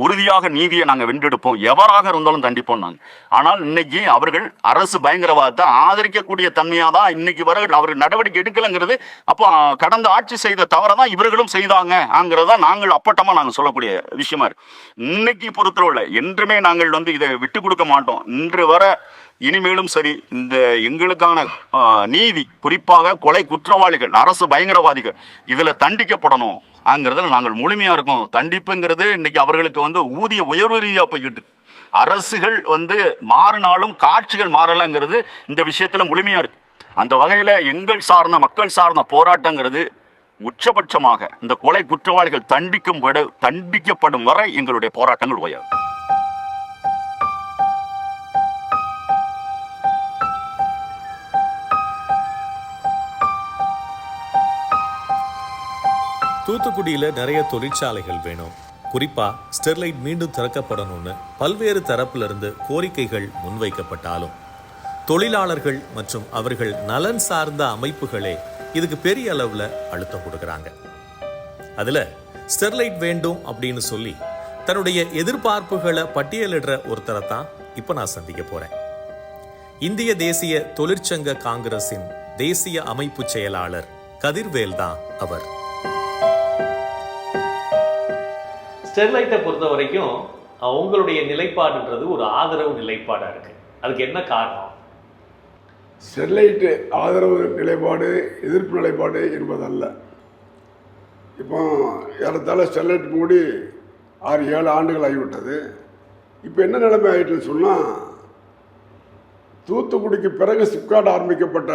உறுதியாக நீதியை நாங்கள் வென்றெடுப்போம், எவராக இருந்தாலும் தண்டிப்போம் நாங்கள். ஆனால் இன்னைக்கு அவர்கள் அரசு பயங்கரவாதத்தை ஆதரிக்கக்கூடிய தன்மையாக தான் இன்னைக்கு வர அவர்கள் நடவடிக்கை எடுக்கலைங்கிறது. அப்போ கடந்த ஆட்சி செய்த தவறை தான் இவர்களும் செய்தாங்கிறத நாங்கள் அப்பட்டமாக நாங்கள் சொல்லக்கூடிய விஷயமா இருக்கு. இன்னைக்கு பொறுத்தவரை என்றுமே நாங்கள் இதை விட்டு கொடுக்க மாட்டோம். இன்று வர இனிமேலும் சரி, இந்த எங்களுக்கான நீதி, குறிப்பாக கொலை குற்றவாளிகள், அரசு பயங்கரவாதிகள் இதுல தண்டிக்கப்படணும் அங்கிறதுல நாங்கள் முழுமையா இருக்கோம். தண்டிப்புங்கிறது இன்னைக்கு அவர்களுக்கு ஊதிய உயர்வு ரீதியா போய்கிட்டு, அரசுகள் மாறினாலும் காட்சிகள் மாறலங்கிறது இந்த விஷயத்துல முழுமையா இருக்கு. அந்த வகையில எங்கள் சார்ந்த மக்கள் சார்ந்த போராட்டங்கிறது உச்சபட்சமாக இந்த கொலை குற்றவாளிகள் தண்டிக்கப்படும் வரை எங்களுடைய போராட்டங்கள் உயரும். தூத்துக்குடியில் நிறைய தொழிற்சாலைகள் வேணும், குறிப்பா ஸ்டெர்லைட் மீண்டும் திறக்கப்படணும்னு பல்வேறு தரப்புல இருந்து கோரிக்கைகள் முன்வைக்கப்பட்டாலும் தொழிலாளர்கள் மற்றும் அவர்கள் நலன் சார்ந்த அமைப்புகளே இதுக்கு பெரிய அளவுல அழுத்தம் கொடுக்கறாங்க. அதுல ஸ்டெர்லைட் வேண்டும் அப்படின்னு சொல்லி தன்னுடைய எதிர்பார்ப்புகளை பட்டியலிடுற ஒருத்தரை தான் இப்ப நான் சந்திக்க போறேன். இந்திய தேசிய தொழிற்சங்க காங்கிரசின் தேசிய அமைப்பு செயலாளர் கதிர்வேல் தான் அவர். ஸ்டெர்லைட்டை பொறுத்த வரைக்கும் உங்களுடைய நிலைப்பாடுன்றது ஒரு ஆதரவு நிலைப்பாடாக இருக்கு. அதுக்கு என்ன காரணம்? ஸ்டெர்லைட்டு ஆதரவு நிலைப்பாடு, எதிர்ப்பு நிலைப்பாடு என்பதல்ல. இப்போ ஏறத்தாழ ஸ்டெர்லைட் மூடி 6-7 ஆண்டுகள் ஆகிவிட்டது. இப்போ என்ன நிலைமை ஆகிட்டுன்னு சொன்னால், தூத்துக்குடிக்கு பிறகு சிப்காட் ஆரம்பிக்கப்பட்ட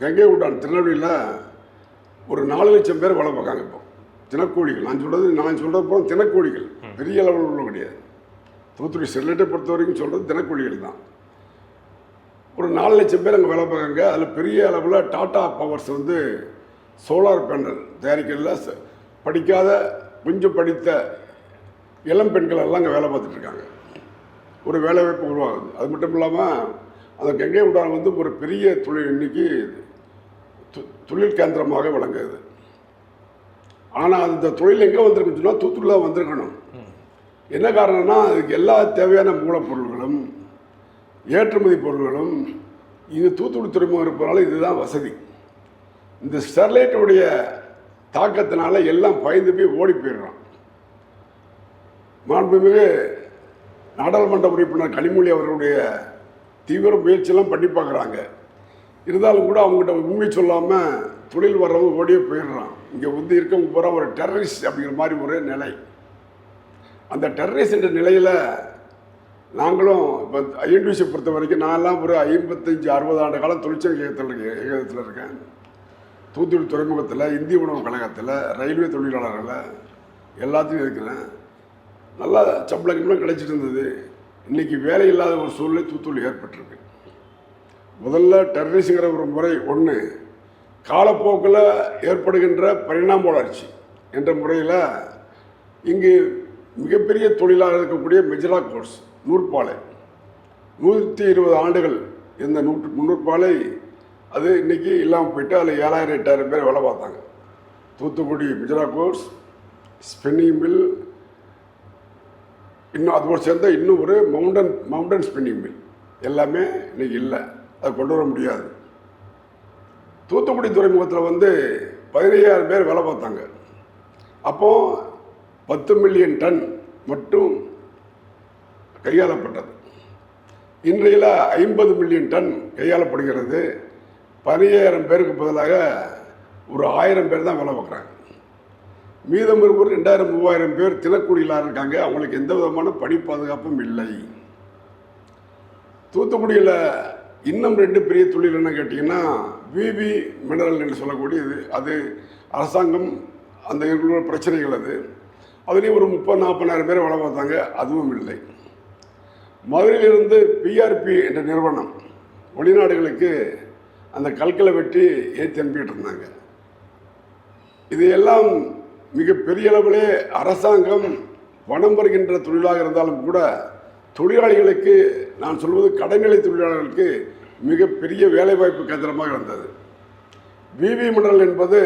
கங்கை கொண்டான் திருநெல்வேலியில் ஒரு 4 லட்சம் பேர் வேலை பார்க்காங்க. இப்போ தினக்கூலிகள், நான் சொல்கிறது போல தினக்கூலிகள், பெரிய அளவில் உள்ள கிடையாது. தூத்துக்குடி ஸ்டெர்லைட்டை பொறுத்த வரைக்கும் சொல்கிறது தினக்கூலிகள் தான். ஒரு 4 லட்சம் பேர் அங்கே வேலை பார்க்காங்க. அதில் பெரிய அளவில் டாடா பவர்ஸ் சோலார் பேனல் தயாரிக்கிறதுல படிக்காத கொஞ்சம் படித்த இளம் பெண்கள் எல்லாம் அங்கே வேலை பார்த்துட்ருக்காங்க. ஒரு வேலைவாய்ப்பு உருவாகுது. அது மட்டும் இல்லாமல் அந்த கங்கை கொண்டான் ஒரு பெரிய தொழில், இன்னைக்கு தொழில் கேந்திரமாக விளங்குது. ஆனால் அந்த தொழில் எங்கே வந்திருக்குன்னு சொன்னால் தூத்துக்குடியில் தான் வந்திருக்கணும். என்ன காரணம்னா, அதுக்கு எல்லா தேவையான மூலப்பொருள்களும் ஏற்றுமதி பொருள்களும் இங்கே தூத்துக்குடி துறைமுகம் இருப்பதனால இதுதான் வசதி. இந்த ஸ்டெர்லைட்டுடைய தாக்கத்தினால எல்லாம் பயந்து போய் ஓடி போயிடுறான். மாண்புமிகு நாடாளுமன்ற உறுப்பினர் கனிமொழி அவர்களுடைய தீவிர முயற்சியெல்லாம் பண்ணி பார்க்குறாங்க. இருந்தாலும் கூட அவங்ககிட்ட உண்மை சொல்லாமல் தொழில் வர்றவங்க ஓடியே போயிடுறான். இங்கே இருக்கவங்க பூரா ஒரு டெரரிஸ்ட் அப்படிங்கிற மாதிரி ஒரு நிலை. அந்த டெரரிஸ்ட் என்ற நிலையில் நாங்களும் இப்போ ஐஎன்டிசி பொறுத்த வரைக்கும் நான்லாம் ஒரு 55-60 ஆண்டு காலம் தொழிற்சங்க இயக்கத்தில் இருக்கேன். தூத்துக்குடி துறைமுகத்தில், இந்திய உணவு கழகத்தில், ரயில்வே தொழிலாளர்களில் எல்லாத்தையும் இருக்கிறேன். நல்லா சம்பளம் கிடைச்சிட்டு இருந்தது. இன்றைக்கி வேலை இல்லாத ஒரு சூழ்நிலை தூத்துக்குடி ஏற்பட்டிருக்கு. முதல்ல டெரரிஸ்ங்கிற ஒரு முறை ஒன்று, காலப்போக்கில் ஏற்படுகின்ற பரிணாம வளர்ச்சி என்ற முறையில் இங்கு மிகப்பெரிய தொழிலாக இருக்கக்கூடிய மெஜரா கோர்ஸ் நூற்பாலை 120 ஆண்டுகள் இந்த நூற்பாலை அது இன்றைக்கி இல்லாமல் போயிட்டு அதில் 7000-8000 பேர் வேலை பார்த்தாங்க. தூத்துக்குடி மெஜரா கோர்ஸ், ஸ்பின்னிங் மில், இன்னும் அதோடு சேர்ந்த இன்னும் ஒரு மவுண்டன் ஸ்பின்னிங் மில் எல்லாமே இன்றைக்கி இல்லை, அதை கொண்டு வர முடியாது. தூத்துக்குடி துறைமுகத்தில் 15,000 பேர் வேலை பார்த்தாங்க. அப்போது 10 மில்லியன் டன் மட்டும் கையாளப்பட்டது. இன்றையில் 50 மில்லியன் டன் கையாளப்படுகிறது. 15,000 பேருக்கு பதிலாக ஒரு 1000 பேர் தான் வேலை பார்க்குறாங்க. மீதம் ஒரு 2000-3000 பேர் தினக்கூலிகளாக இருக்காங்க. அவங்களுக்கு எந்த விதமான பணி பாதுகாப்பும் இல்லை. தூத்துக்குடியில் இன்னும் 2 பெரிய தொழில் என்ன கேட்டிங்கன்னா, விவி மினரல் என்று சொல்லக்கூடியது. அது அரசாங்கம் அந்த இருக்கிற பிரச்சனைகள் அதுலேயும் ஒரு 30-40,000 பேர் வேலை பார்த்தாங்க. அதுவும் இல்லை. மதுரையிலிருந்து பிஆர்பி என்ற நிறுவனம் வெளிநாடுகளுக்கு அந்த கற்களை வெட்டி ஏற்றி அனுப்பிட்டு இருந்தாங்க. இதையெல்லாம் மிக பெரிய அளவிலே அரசாங்கம் பணம் பெறுகின்ற தொழிலாக இருந்தாலும் கூட தொழிலாளிகளுக்கு, நான் சொல்வது கடைநிலை தொழிலாளர்களுக்கு மிகப்பெரிய வேலைவாய்ப்பு கேந்திரமாக இருந்தது. விவி மினரல் என்பது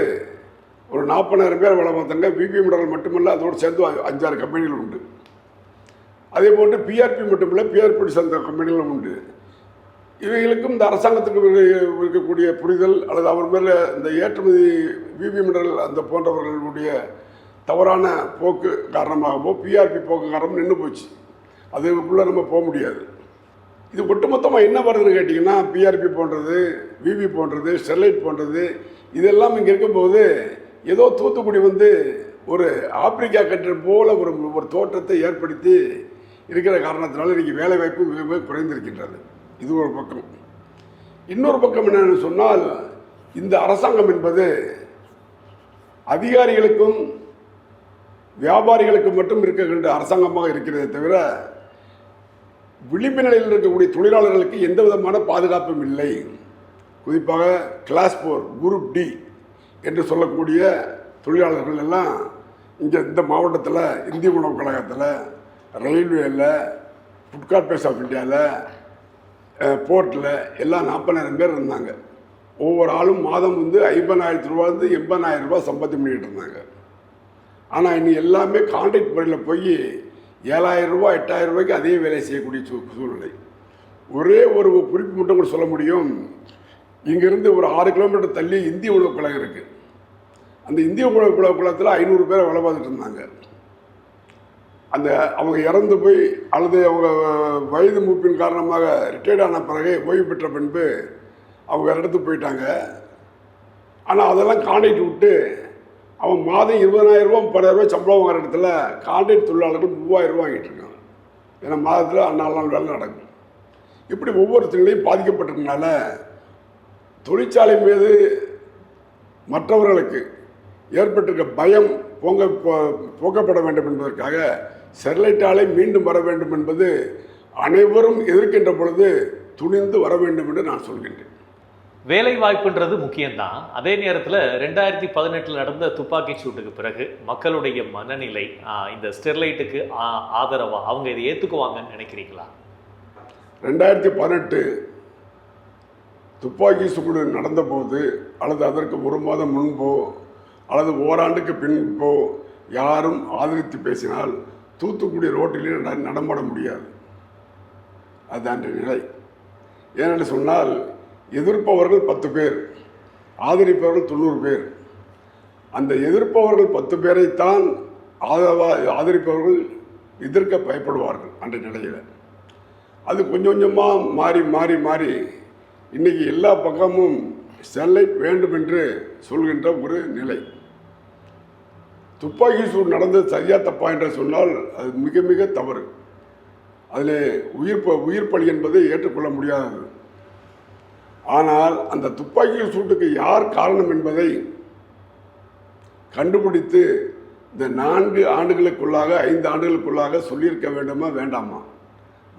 ஒரு 40,000 பேர் வேலை பார்த்தாங்க. விவி மினரல் மட்டுமல்ல, அதோடு சேர்ந்து 5-6 கம்பெனிகள் உண்டு. அதே போன்று பிஆர்பி மட்டுமில்லை, பிஆர்பி சேர்ந்த கம்பெனிகளும் உண்டு. இவைகளுக்கும் இந்த அரசாங்கத்துக்கு இருக்கக்கூடிய புரிதல் அல்லது அவர் மேலே இந்த ஏற்றுமதி விவி மினரல் அந்த போன்றவர்களுடைய தவறான போக்கு காரணமாகவோ பிஆர்பி போக்கு காரணம் நின்று போச்சு. அதுக்குள்ளே நம்ம போக முடியாது. இது ஒட்டுமொத்தமாக என்ன வருதுன்னு கேட்டிங்கன்னா, பிஆர்பி போன்றது, விவி போன்றது, ஸ்டெர்லைட் போன்றது, இதெல்லாம் இங்கே இருக்கும்போது ஏதோ தூத்துக்குடி ஒரு ஆப்பிரிக்கா கண்ட்ரி போல ஒரு தோற்றத்தை ஏற்படுத்தி இருக்கிற காரணத்தினால இன்றைக்கி வேலைவாய்ப்பு மிக மிக குறைந்திருக்கின்றது. இது ஒரு பக்கம். இன்னொரு பக்கம் என்னென்னு சொன்னால், இந்த அரசாங்கம் என்பது அதிகாரிகளுக்கும் வியாபாரிகளுக்கும் மட்டும் இருக்கின்ற அரசாங்கமாக இருக்கிறதே தவிர விளிம்பு நிலையில் இருக்கக்கூடிய தொழிலாளர்களுக்கு எந்த விதமான பாதுகாப்பும் இல்லை. குறிப்பாக கிளாஸ் 4 குரூப் டி என்று சொல்லக்கூடிய தொழிலாளர்கள் எல்லாம் இங்கே இந்த மாவட்டத்தில் இந்திய உணவுக் கழகத்தில், ரயில்வேயில், ஃபுட் கார்ப்பரேஷன் ஆஃப் இந்தியாவில், போர்ட்டில் எல்லாம் 40,000 பேர் இருந்தாங்க. ஒவ்வொரு ஆளும் மாதம் 50,000 ரூபாயிலிருந்து 80,000 ரூபாய் சம்பாத்தி பண்ணிக்கிட்டு இருந்தாங்க. ஆனால் இன்னும் எல்லாமே கான்ட்ராக்ட் முறையில் போய் 7,000 ரூபாய் 8,000 ரூபாய்க்கு அதே வேலையை செய்யக்கூடிய சூழ்நிலை. ஒரே ஒரு குறிப்பு மட்டும் கூட சொல்ல முடியும். இங்கேருந்து ஒரு 6 கிலோமீட்டர் தள்ளி இந்திய உணவுக் கழகம் இருக்குது. அந்த இந்திய உணவுக் கழகத்தில் 500 பேரை வேலை பார்த்துட்டு இருந்தாங்க. அவங்க இறந்து போய் அல்லது அவங்க வயது மூப்பின் காரணமாக ரிட்டையர்ட் ஆன பிறகு ஓய்வு பெற்ற பின்பு அவங்க வேறு இடத்துக்கு போயிட்டாங்க. ஆனால் அதெல்லாம் கான்ட்ராக்ட் விட்டு அவன் மாதம் 20,000 ரூபா 30,000 ரூபாய் சம்பளம் வாங்குற இடத்துல கான்ட்ராக்ட் தொழிலாளர்கள் 3,000 ரூபா வாங்கிட்டு இருக்காங்க. ஏன்னா மாதத்தில் 4 நாள் வேலை நடக்கும். இப்படி ஒவ்வொரு தொழிலையும் பாதிக்கப்பட்டிருக்கனால தொழிற்சாலை மீது மற்றவர்களுக்கு ஏற்பட்டிருக்க பயம் போக்கப்பட வேண்டும் என்பதற்காக ஸ்டெர்லைட் ஆலை மீண்டும் வர வேண்டும் என்பது அனைவரும் எதிர்க்கின்ற பொழுது துணிந்து வர வேண்டும் என்று நான் சொல்கின்றேன். வேலை வாய்ப்புன்றது முக்கியம்தான். அதே நேரத்தில் 2018 நடந்த துப்பாக்கி சூட்டுக்கு பிறகு மக்களுடைய மனநிலை இந்த ஸ்டெர்லைட்டுக்கு ஆதரவா அவங்க இதை ஏற்றுக்குவாங்கன்னு நினைக்கிறீங்களா? 2018 துப்பாக்கி சூடு நடந்தபோது அல்லது அதற்கு 1 மாதம் முன்போ அல்லது ஓராண்டுக்கு பின்போ யாரும் ஆதரித்து பேசினால் தூத்துக்குடி ரோட்டிலே நடமாட முடியாது. அதுதான் நிலை. ஏனென்று சொன்னால் எதிர்ப்பவர்கள் 10 பேர், ஆதரிப்பவர்கள் 90 பேர். அந்த எதிர்ப்பவர்கள் 10 பேரைத்தான் ஆதரிப்பவர்கள் எதிர்க்க பயப்படுவார்கள். அந்த நிலையில் அது கொஞ்சம் கொஞ்சமாக மாறி மாறி மாறி இன்றைக்கி எல்லா பக்கமும் ஸ்டெர்லைட் வேண்டும் என்று சொல்கின்ற ஒரு நிலை. துப்பாக்கி சூடு நடந்தது சரியா தப்பா என்று சொன்னால் அது மிக மிக தவறு. அதில் உயிர் பலி என்பதை ஏற்றுக்கொள்ள முடியாதது. ஆனால் அந்த துப்பாக்கி சூட்டுக்கு யார் காரணம் என்பதை கண்டுபிடித்து இந்த 4 ஆண்டுகளுக்குள்ளாக 5 ஆண்டுகளுக்குள்ளாக சொல்லியிருக்க வேண்டுமா வேண்டாமா?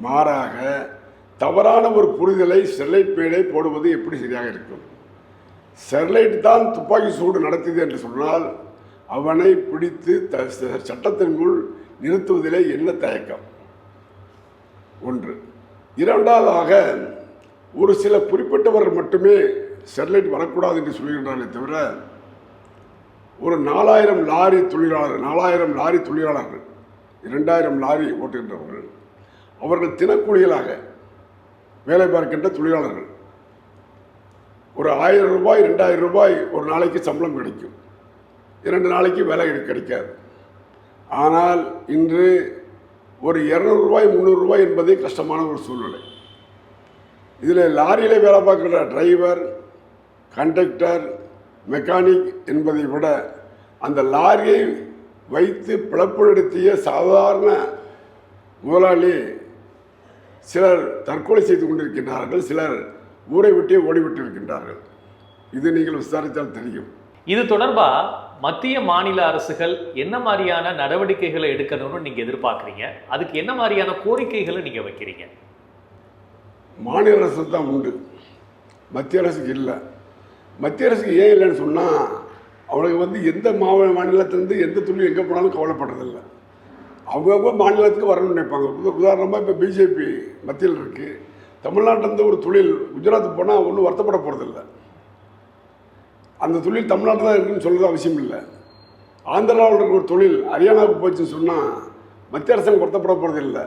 மாறாக தவறான ஒரு புரிதலை ஸ்டெர்லைட் மேலே போடுவது எப்படி சரியாக இருக்கும்? ஸ்டெர்லைட் தான் துப்பாக்கி சூடு நடத்தியது என்று சொன்னால் அவனை பிடித்து சட்டத்தின் முன் நிறுத்துவதிலே என்ன தயக்கம்? ஒன்று. இரண்டாவதாக, ஒரு சில குறிப்பிட்டவர்கள் மட்டுமே ஸ்டெர்லைட் வரக்கூடாது என்று சொல்கின்றார்களே தவிர, ஒரு 4000 லாரி தொழிலாளர்கள் 2000 லாரி ஓட்டுகின்றவர்கள், அவர்கள் தினக்கூலிகளாக வேலை பார்க்கின்ற தொழிலாளர்கள். ஒரு 1000 ரூபாய் 2000 ரூபாய் ஒரு நாளைக்கு சம்பளம் கிடைக்கும், 2 நாளைக்கு வேலை கிடைக்காது. ஆனால் இன்று ஒரு 200 ரூபாய் 300 ரூபாய் என்பதே கஷ்டமான ஒரு சூழ்நிலை. இதில் லாரியில் வேலை பார்க்கிற டிரைவர், கண்டக்டர், மெக்கானிக் என்பதை விட அந்த லாரியை வைத்து பிழப்பு நடத்திய சாதாரண முதலாளி சிலர் தற்கொலை செய்து கொண்டிருக்கின்றார்கள், சிலர் ஊரை விட்டே ஓடிவிட்டு இருக்கின்றார்கள். இது நீங்கள் விசாரித்தால் தெரியும். இது தொடர்பா மத்திய மாநில அரசுகள் என்ன மாதிரியான நடவடிக்கைகளை எடுக்கணும்னு நீங்க எதிர்பார்க்குறீங்க? அதுக்கு என்ன மாதிரியான கோரிக்கைகளை நீங்க வைக்கிறீங்க? மாநில அரசு தான் உண்டு, மத்திய அரசுக்கு இல்லை. மத்திய அரசுக்கு ஏன் இல்லைன்னு சொன்னால், அவளுக்கு எந்த மாநிலத்திலேருந்து எந்த தொழில் எங்கே போனாலும் கவலைப்படுறதில்லை. அவங்கவுங்க மாநிலத்துக்கு வரணும்னு நினைப்பாங்க. உதாரணமாக இப்போ பிஜேபி மத்தியில் இருக்குது, தமிழ்நாட்டிலேருந்து ஒரு தொழில் குஜராத்துக்கு போனால் ஒன்றும் வருத்தப்பட போகிறதில்ல. அந்த தொழில் தமிழ்நாட்டில் தான் இருக்குதுன்னு சொல்கிறது அவசியம் இல்லை. ஆந்திராவில் இருக்கிற ஒரு தொழில் ஹரியானாவுக்கு போச்சுன்னு சொன்னால் மத்திய அரசாங்கம் வருத்தப்பட போகிறதில்லை.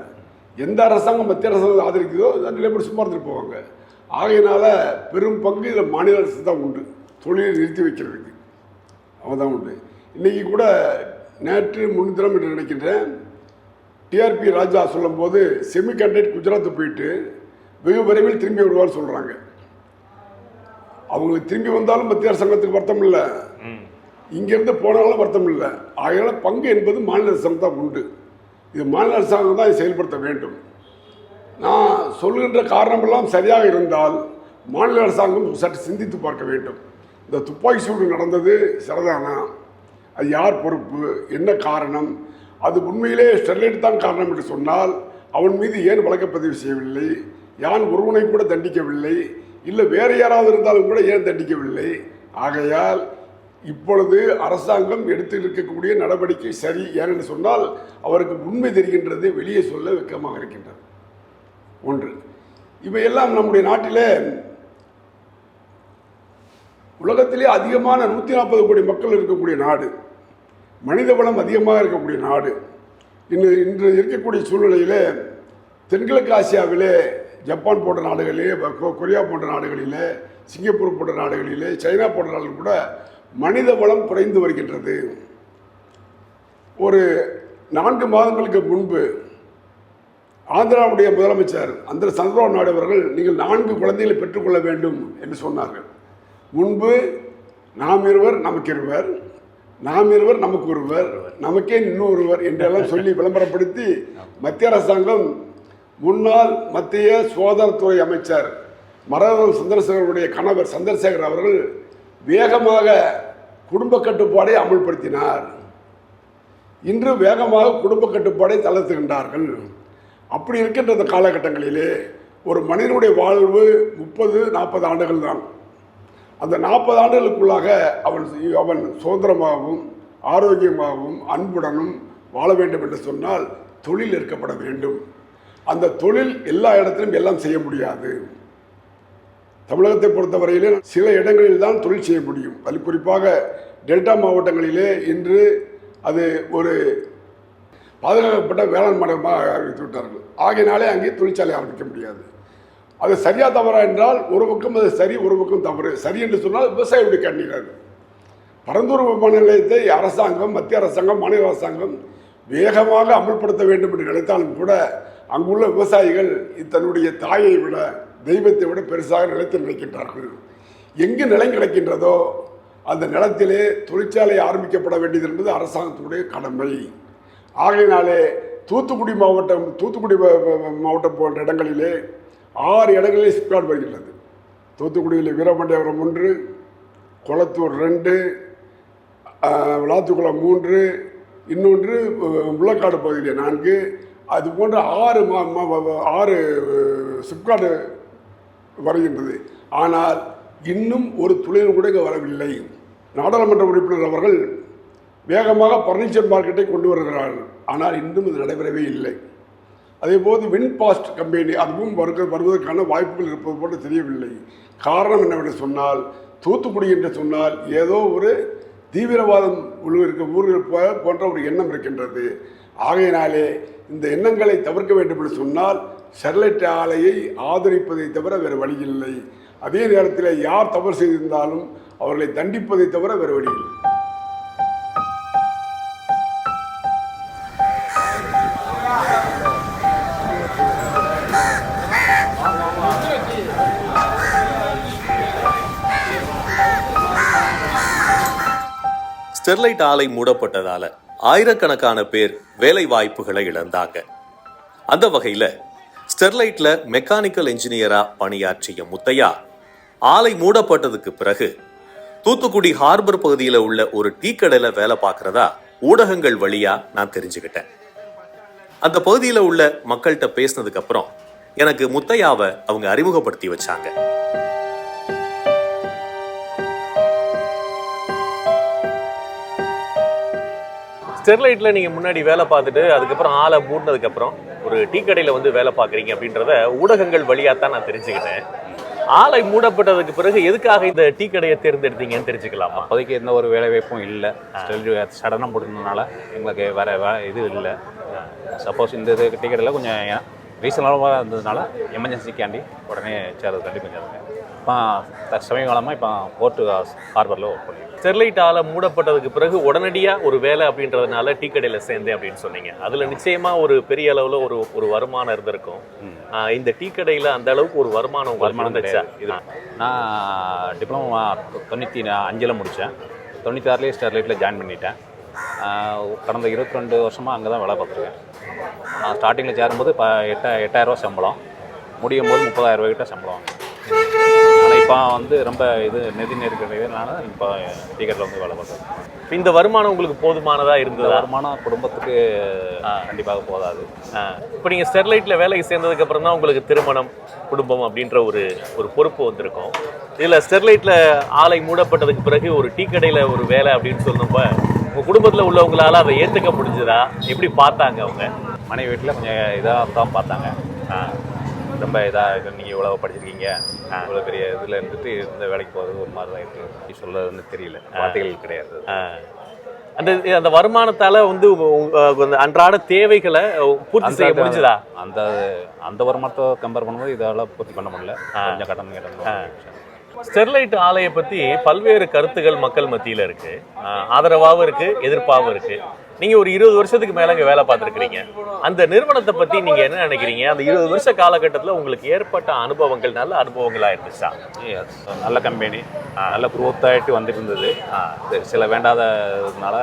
எந்த அரசாங்கம் மத்திய அரசாங்கம் ஆதரிக்குதோ நிலைப்படி சும்மா இருந்துட்டு போவாங்க. ஆகையினால பெரும் பங்கு இதில் மாநில அரசு தான் உண்டு, தொழிலை நிறுத்தி வைக்கிறதுக்கு அவன் தான் உண்டு. இன்றைக்கி கூட நேற்று முன்தினம் என்று நினைக்கின்றேன், டிஆர்பி ராஜா சொல்லும்போது செமிகண்டக்டர் குஜராத்து போயிட்டு வெகு விரைவில் திரும்பி விடுவான்னு சொல்கிறாங்க. அவங்களுக்கு திரும்பி வந்தாலும் மத்திய அரசாங்கத்துக்கு வருத்தம் இல்லை, இங்கேருந்து போனாலும் வருத்தம் இல்லை. ஆகையால பங்கு என்பது மாநில அரசாங்கம் தான் உண்டு. இது மாநில அரசாங்கம் தான் செயல்படுத்த வேண்டும். நான் சொல்கின்ற காரணமெல்லாம் சரியாக இருந்தால் மாநில அரசாங்கம் சற்று சிந்தித்து பார்க்க வேண்டும். இந்த துப்பாக்கி சூடு நடந்தது சரிதானா? அது யார் பொறுப்பு? என்ன காரணம்? அது உண்மையிலே ஸ்டெர்லைட் தான் காரணம் என்று சொன்னால் அவன் மீது ஏன் வழக்கப்பதிவு செய்யவில்லை? யான் ஒருவனை கூட தண்டிக்கவில்லை, இல்லை வேறு யாராவது இருந்தாலும் கூட ஏன் தண்டிக்கவில்லை? ஆகையால் இப்பொழுது அரசாங்கம் எடுத்து இருக்கக்கூடிய நடவடிக்கை சரி. ஏனென்று சொன்னால் அவருக்கு உண்மை தெரிகின்றது, வெளியே சொல்ல வெட்கமாக இருக்கின்றது. ஒன்று. இவையெல்லாம் நம்முடைய நாட்டிலே உலகத்திலே அதிகமான 140 கோடி மக்கள் இருக்கக்கூடிய நாடு, மனித வளம் அதிகமாக இருக்கக்கூடிய நாடு. இன்று இருக்கக்கூடிய சூழ்நிலையிலே தென்கிழக்கு ஆசியாவிலே ஜப்பான் போன்ற நாடுகளிலே, கொரியா போன்ற நாடுகளிலே, சிங்கப்பூர் போன்ற நாடுகளிலே, சைனா போன்ற நாடுகள் கூட மனித வளம் குறைந்து வருகின்றது. ஒரு 4 மாதங்களுக்கு முன்பு ஆந்திராவுடைய முதலமைச்சர் அந்த சந்திரபாபு நாயுடு அவர்கள் நீங்கள் 4 குழந்தைகளை பெற்றுக்கொள்ள வேண்டும் என்று சொன்னார்கள். முன்பு நாம் இருவர் நமக்கு இருவர், நாம் இருவர் நமக்கு ஒருவர், நமக்கே இன்னொருவர் என்றெல்லாம் சொல்லி விளம்பரப்படுத்தி மத்திய அரசாங்கம் முன்னாள் மத்திய சுகாதாரத்துறை அமைச்சர் மரதன் சந்திரசேகருடைய கணவர் சந்திரசேகர் அவர்கள் வேகமாக குடும்ப கட்டுப்பாடை அமல்படுத்தினார். இன்று வேகமாக குடும்ப கட்டுப்பாடை தளர்த்துகின்றார்கள். அப்படி இருக்கின்ற இந்த காலகட்டங்களிலே ஒரு மனிதனுடைய வாழ்வு 30-40 ஆண்டுகள் தான். அந்த 40 ஆண்டுகளுக்குள்ளாக அவன் சுதந்திரமாகவும் ஆரோக்கியமாகவும் அன்புடனும் வாழ வேண்டும் என்று சொன்னால் தொழில் இருக்கப்பட வேண்டும். அந்த தொழில் எல்லா இடத்திலும் எல்லாம் செய்ய முடியாது. தமிழகத்தை பொறுத்தவரையிலே சில இடங்களில் தான் தொழில் செய்ய முடியும். அதில் குறிப்பாக டெல்டா மாவட்டங்களிலே இன்று அது ஒரு பாதுகாக்கப்பட்ட வேளாண் மண்டலமாக அறிவித்து விட்டார்கள். ஆகையினாலே அங்கே தொழிற்சாலை ஆரம்பிக்க முடியாது. அது சரியா தவறா என்றால் ஒரு பக்கம் அது சரி, ஒரு பக்கம் தவறு. சரி என்று சொன்னால் விவசாயியுடைய கண்ணீர். அது பரந்தூர் விமான நிலையத்தை அரசாங்கம், மத்திய அரசாங்கம், மாநில அரசாங்கம் வேகமாக அமல்படுத்த வேண்டும் என்று நினைத்தாலும் கூட அங்குள்ள விவசாயிகள் தன்னுடைய தாயை விட, தெய்வத்தை விட பெருசாக நிலத்தில் நினைக்கின்றார்கள். எங்கு நிலம் கிடைக்கின்றதோ அந்த நிலத்திலே தொழிற்சாலை ஆரம்பிக்கப்பட வேண்டியது என்பது அரசாங்கத்துடைய கடமை. ஆகையினாலே தூத்துக்குடி மாவட்டம் போன்ற இடங்களிலே 6 இடங்களிலே சிப்காட் வருகின்றது. தூத்துக்குடியில் வீரபாண்டியபுரம் 1, கொளத்தூர் 2, விளாத்துக்குளம் 3, இன்னொன்று முள்ளக்காடு பகுதியில் 4, அது போன்ற 6 சிப்காட் வருகின்றது. ஆனால் இன்னும் ஒரு துளிர் கூட இங்கே வரவில்லை. நாடாளுமன்ற உறுப்பினர் அவர்கள் வேகமாக பர்னிச்சர் மார்க்கெட்டை கொண்டு வருகிறார்கள். ஆனால் இன்னும் இது நடைபெறவே இல்லை. அதேபோது வின்பாஸ்ட் கம்பெனி அதுவும் வருவதற்கான வாய்ப்புகள் இருப்பது போன்று தெரியவில்லை. காரணம் என்னவென்று சொன்னால், தூத்துக்குடி என்று சொன்னால் ஏதோ ஒரு தீவிரவாதம் இருக்க ஊர்கள் போன்ற ஒரு எண்ணம் இருக்கின்றது. ஆகையினாலே இந்த எண்ணங்களை தவிர்க்க வேண்டும் என்று சொன்னால் ஸ்டெர்லைட் ஆலையை ஆதரிப்பதை தவிர வேறு வழி இல்லை. அதே நேரத்தில் யார் தவறு செய்திருந்தாலும் அவர்களை தண்டிப்பதை தவிர வேறு வழி இல்லை. ஸ்டெர்லைட் ஆலை மூடப்பட்டதால ஆயிரக்கணக்கான பேர் வேலை வாய்ப்புகளை இழந்தாங்க. அந்த வகையில ஸ்டெர்லைட்ல மெக்கானிக்கல் இன்ஜினியரா பணியாற்றிய முத்தையா ஆலை மூடப்பட்டதுக்கு பிறகு தூத்துக்குடி ஹார்பர் பகுதியில் உள்ள ஒரு டீ கடையில வேலை பார்க்கறதா ஊடகங்கள் வழியா நான் தெரிஞ்சுக்கிட்டேன். அந்த பகுதியில் உள்ள மக்கள்கிட்ட பேசினதுக்கு அப்புறம் எனக்கு முத்தையாவை அவங்க அறிமுகப்படுத்தி வச்சாங்க. ஸ்டெர்லைட்டில் நீங்கள் முன்னாடி வேலை பார்த்துட்டு அதுக்கப்புறம் ஆளை மூடினதுக்கப்புறம் ஒரு டீ கடையில் வந்து வேலை பார்க்குறீங்க அப்படின்றத ஊடகங்கள் வழியாக தான் நான் தெரிஞ்சுக்கிட்டேன். ஆலை மூடப்பட்டதுக்கு பிறகு எதுக்காக இந்த டீ கடையை தேர்ந்தெடுத்தீங்கன்னு தெரிஞ்சுக்கலாமா? அப்போதைக்கு எந்த ஒரு வேலை வாய்ப்பும் இல்லை. ஸ்டெர்லைட் சடனாக போட்டதுனால எங்களுக்கு வேறு இது இல்லை. சப்போஸ் இந்த இது டீ கடையில் கொஞ்சம் ரீசனபிளாக இருந்ததுனால எமர்ஜென்சிக்காண்டி உடனே சேர்றது கண்டிப்பாக சேருங்க. இப்போ சமீப காலமாக இப்போ போர்ட்டு ஹார்பரில் ஒர்க் பண்ணி ஸ்டெர்லைட் ஆலை மூடப்பட்டதுக்கு பிறகு உடனடியாக ஒரு வேலை அப்படின்றதுனால டீ கடையில் சேர்ந்தேன் அப்படின்னு சொன்னீங்க. அதில் நிச்சயமாக ஒரு பெரிய அளவில் ஒரு வருமானம் இருந்திருக்கும். இந்த டீ கடையில் அந்த அளவுக்கு ஒரு வருமானம் இருந்துச்சா? இது நான் டிப்ளமோ 95 முடித்தேன். 96 ஸ்டெர்லைட்டில் ஜாயின் பண்ணிட்டேன். கடந்த 22 வருஷமாக அங்கே தான் வேலை பார்த்துருக்கேன். நான் ஸ்டார்டிங்கில் சேரும்போது இப்போ 8,000 ரூபா சம்பளம், முடியும் போது 30,000 ரூபாய்க்கிட்ட சம்பளம். ஆனால் இப்போ வந்து ரொம்ப நிதி நெருக்கடினால இப்போ டிக்கெட்டில் வந்து வேலை பார்க்குறேன். இந்த வருமானம் உங்களுக்கு போதுமானதாக இருந்தது? வருமானம் குடும்பத்துக்கு கண்டிப்பாக போதாது. இப்போ நீங்கள் ஸ்டெர்லைட்டில் வேலைக்கு சேர்ந்ததுக்கப்புறம் தான் உங்களுக்கு திருமணம், குடும்பம் அப்படின்ற ஒரு பொறுப்பு வந்திருக்கும். இதில் ஸ்டெர்லைட்டில் ஆலை மூடப்பட்டதுக்கு பிறகு ஒரு டீ கடையில் ஒரு வேலை அப்படின்னு சொன்னப்போ உங்கள் குடும்பத்தில் உள்ளவங்களால அதை ஏற்றுக்க முடிஞ்சதா? எப்படி பார்த்தாங்க அவங்க? மனைவி வீட்டில் கொஞ்சம் இதாக தான் பார்த்தாங்க. ரொம்ப இதாக நீங்கள் இவ்வளோ படிச்சிருக்கீங்க, இவ்வளோ பெரிய இதில் இருந்துட்டு இந்த வேலைக்கு போகிறது ஒரு மாதிரி தான் இருக்குது. சொல்லணும்னு தெரியல, வார்த்தைகள் கிடையாது. அந்த வருமானத்தால் வந்து அன்றாட தேவைகளை பூர்த்தி செய்ய முடிஞ்சதா? அந்த வருமானத்தை கம்பேர் பண்ணும்போது இதெல்லாம் பூர்த்தி பண்ண முடியல. கொஞ்சம் கடன். ஸ்டெர்லைட் ஆலையை பற்றி பல்வேறு கருத்துகள் மக்கள் மத்தியில் இருக்கு. ஆதரவாகவும் இருக்கு, எதிர்ப்பாகவும் இருக்கு. நீங்க ஒரு 20 வருஷத்துக்கு மேல இங்க வேலை பார்த்துருக்கீங்க. அந்த நிறுவனத்தை பத்தி நீங்க என்ன நினைக்கிறீங்க? அந்த 20 வருஷ காலகட்டத்தில் உங்களுக்கு ஏற்பட்ட அனுபவங்கள் நல்ல அனுபவங்களா இருந்துச்சா? நல்ல கம்பெனி, நல்ல குரோத் ஆகிட்டு வந்துட்டு இருந்தது. சில வேண்டாததுனால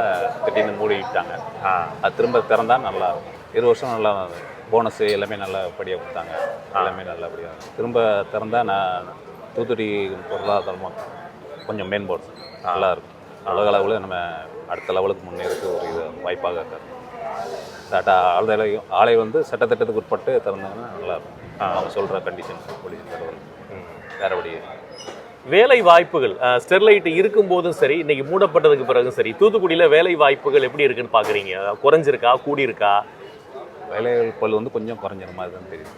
திடீர்னு மூடிட்டாங்க. அது திரும்ப திறந்தா நல்லா இருக்கும். 20 வருஷம் நல்லா போனஸ் எல்லாமே நல்லபடியாக கொடுத்தாங்க. எல்லாமே நல்லபடியாக திரும்ப திறந்தா நான் தூத்துக்குடி பொருளாதாரமாக கொஞ்சம் மேம்படும், நல்லா இருக்கும். உலக அளவில் நம்ம அடுத்த லெவலுக்கு முன்னேறதுக்கு ஒரு வாய்ப்பாக இருக்காது. ஆலை வந்து சட்டத்திட்டத்துக்கு உட்பட்டு திறந்தாங்கன்னா நல்லாயிருக்கும். அவங்க சொல்கிற கண்டிஷன் வேறபடி வேலை வாய்ப்புகள் ஸ்டெர்லைட் இருக்கும்போதும் சரி, இன்னைக்கு மூடப்பட்டதுக்கு பிறகும் சரி, தூத்துக்குடியில் வேலை வாய்ப்புகள் எப்படி இருக்குன்னு பார்க்குறீங்க? குறைஞ்சிருக்கா, கூடியிருக்கா? வேலைவாய்ப்புகள் வந்து கொஞ்சம் குறைஞ்சிற மாதிரி தான் தெரியுது.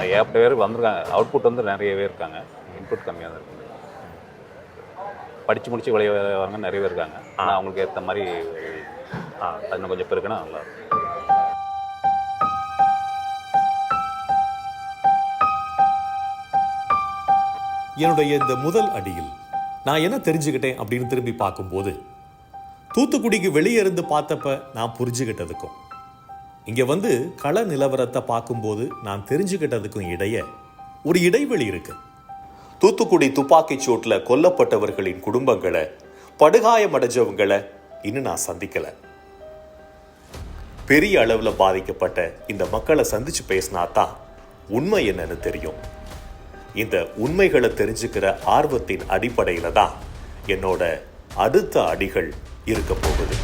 ஏகப்பட்ட பேர் வந்திருக்காங்க. அவுட்புட் வந்து நிறையவே இருக்காங்க, இன்புட் கம்மியாக தான் இருக்காங்க. படித்து முடிச்சு வரவங்க நிறைய பேர் இருக்காங்க. ஆனால் அவங்களுக்கு ஏற்ற மாதிரி இன்னும் கொஞ்சம் பேருக்குன்னா நல்லாயிருக்கும். என்னுடைய இந்த முதல் அடியில் நான் என்ன தெரிஞ்சுக்கிட்டேன் அப்படின்னு திரும்பி பார்க்கும்போது, தூத்துக்குடிக்கு வெளியே இருந்து பார்த்தப்ப நான் புரிஞ்சுக்கிட்டதுக்கும் இங்கே வந்து கள நிலவரத்தை பார்க்கும்போது நான் தெரிஞ்சுக்கிட்டதுக்கும் இடையே ஒரு இடைவெளி இருக்கு. தூத்துக்குடி துப்பாக்கிச் சூட்டில் கொல்லப்பட்டவர்களின் குடும்பங்களை, படுகாயமடைஞ்சவங்களை இன்னும் நான் சந்திக்கலை. பெரிய அளவில் பாதிக்கப்பட்ட இந்த மக்களை சந்திச்சு பேசினா தான் உண்மை என்னன்னு தெரியும். இந்த உண்மைகளை தெரிஞ்சுக்கிற ஆர்வத்தின் அடிப்படையில் தான் என்னோட அடுத்த அடிகள் இருக்க போகுது.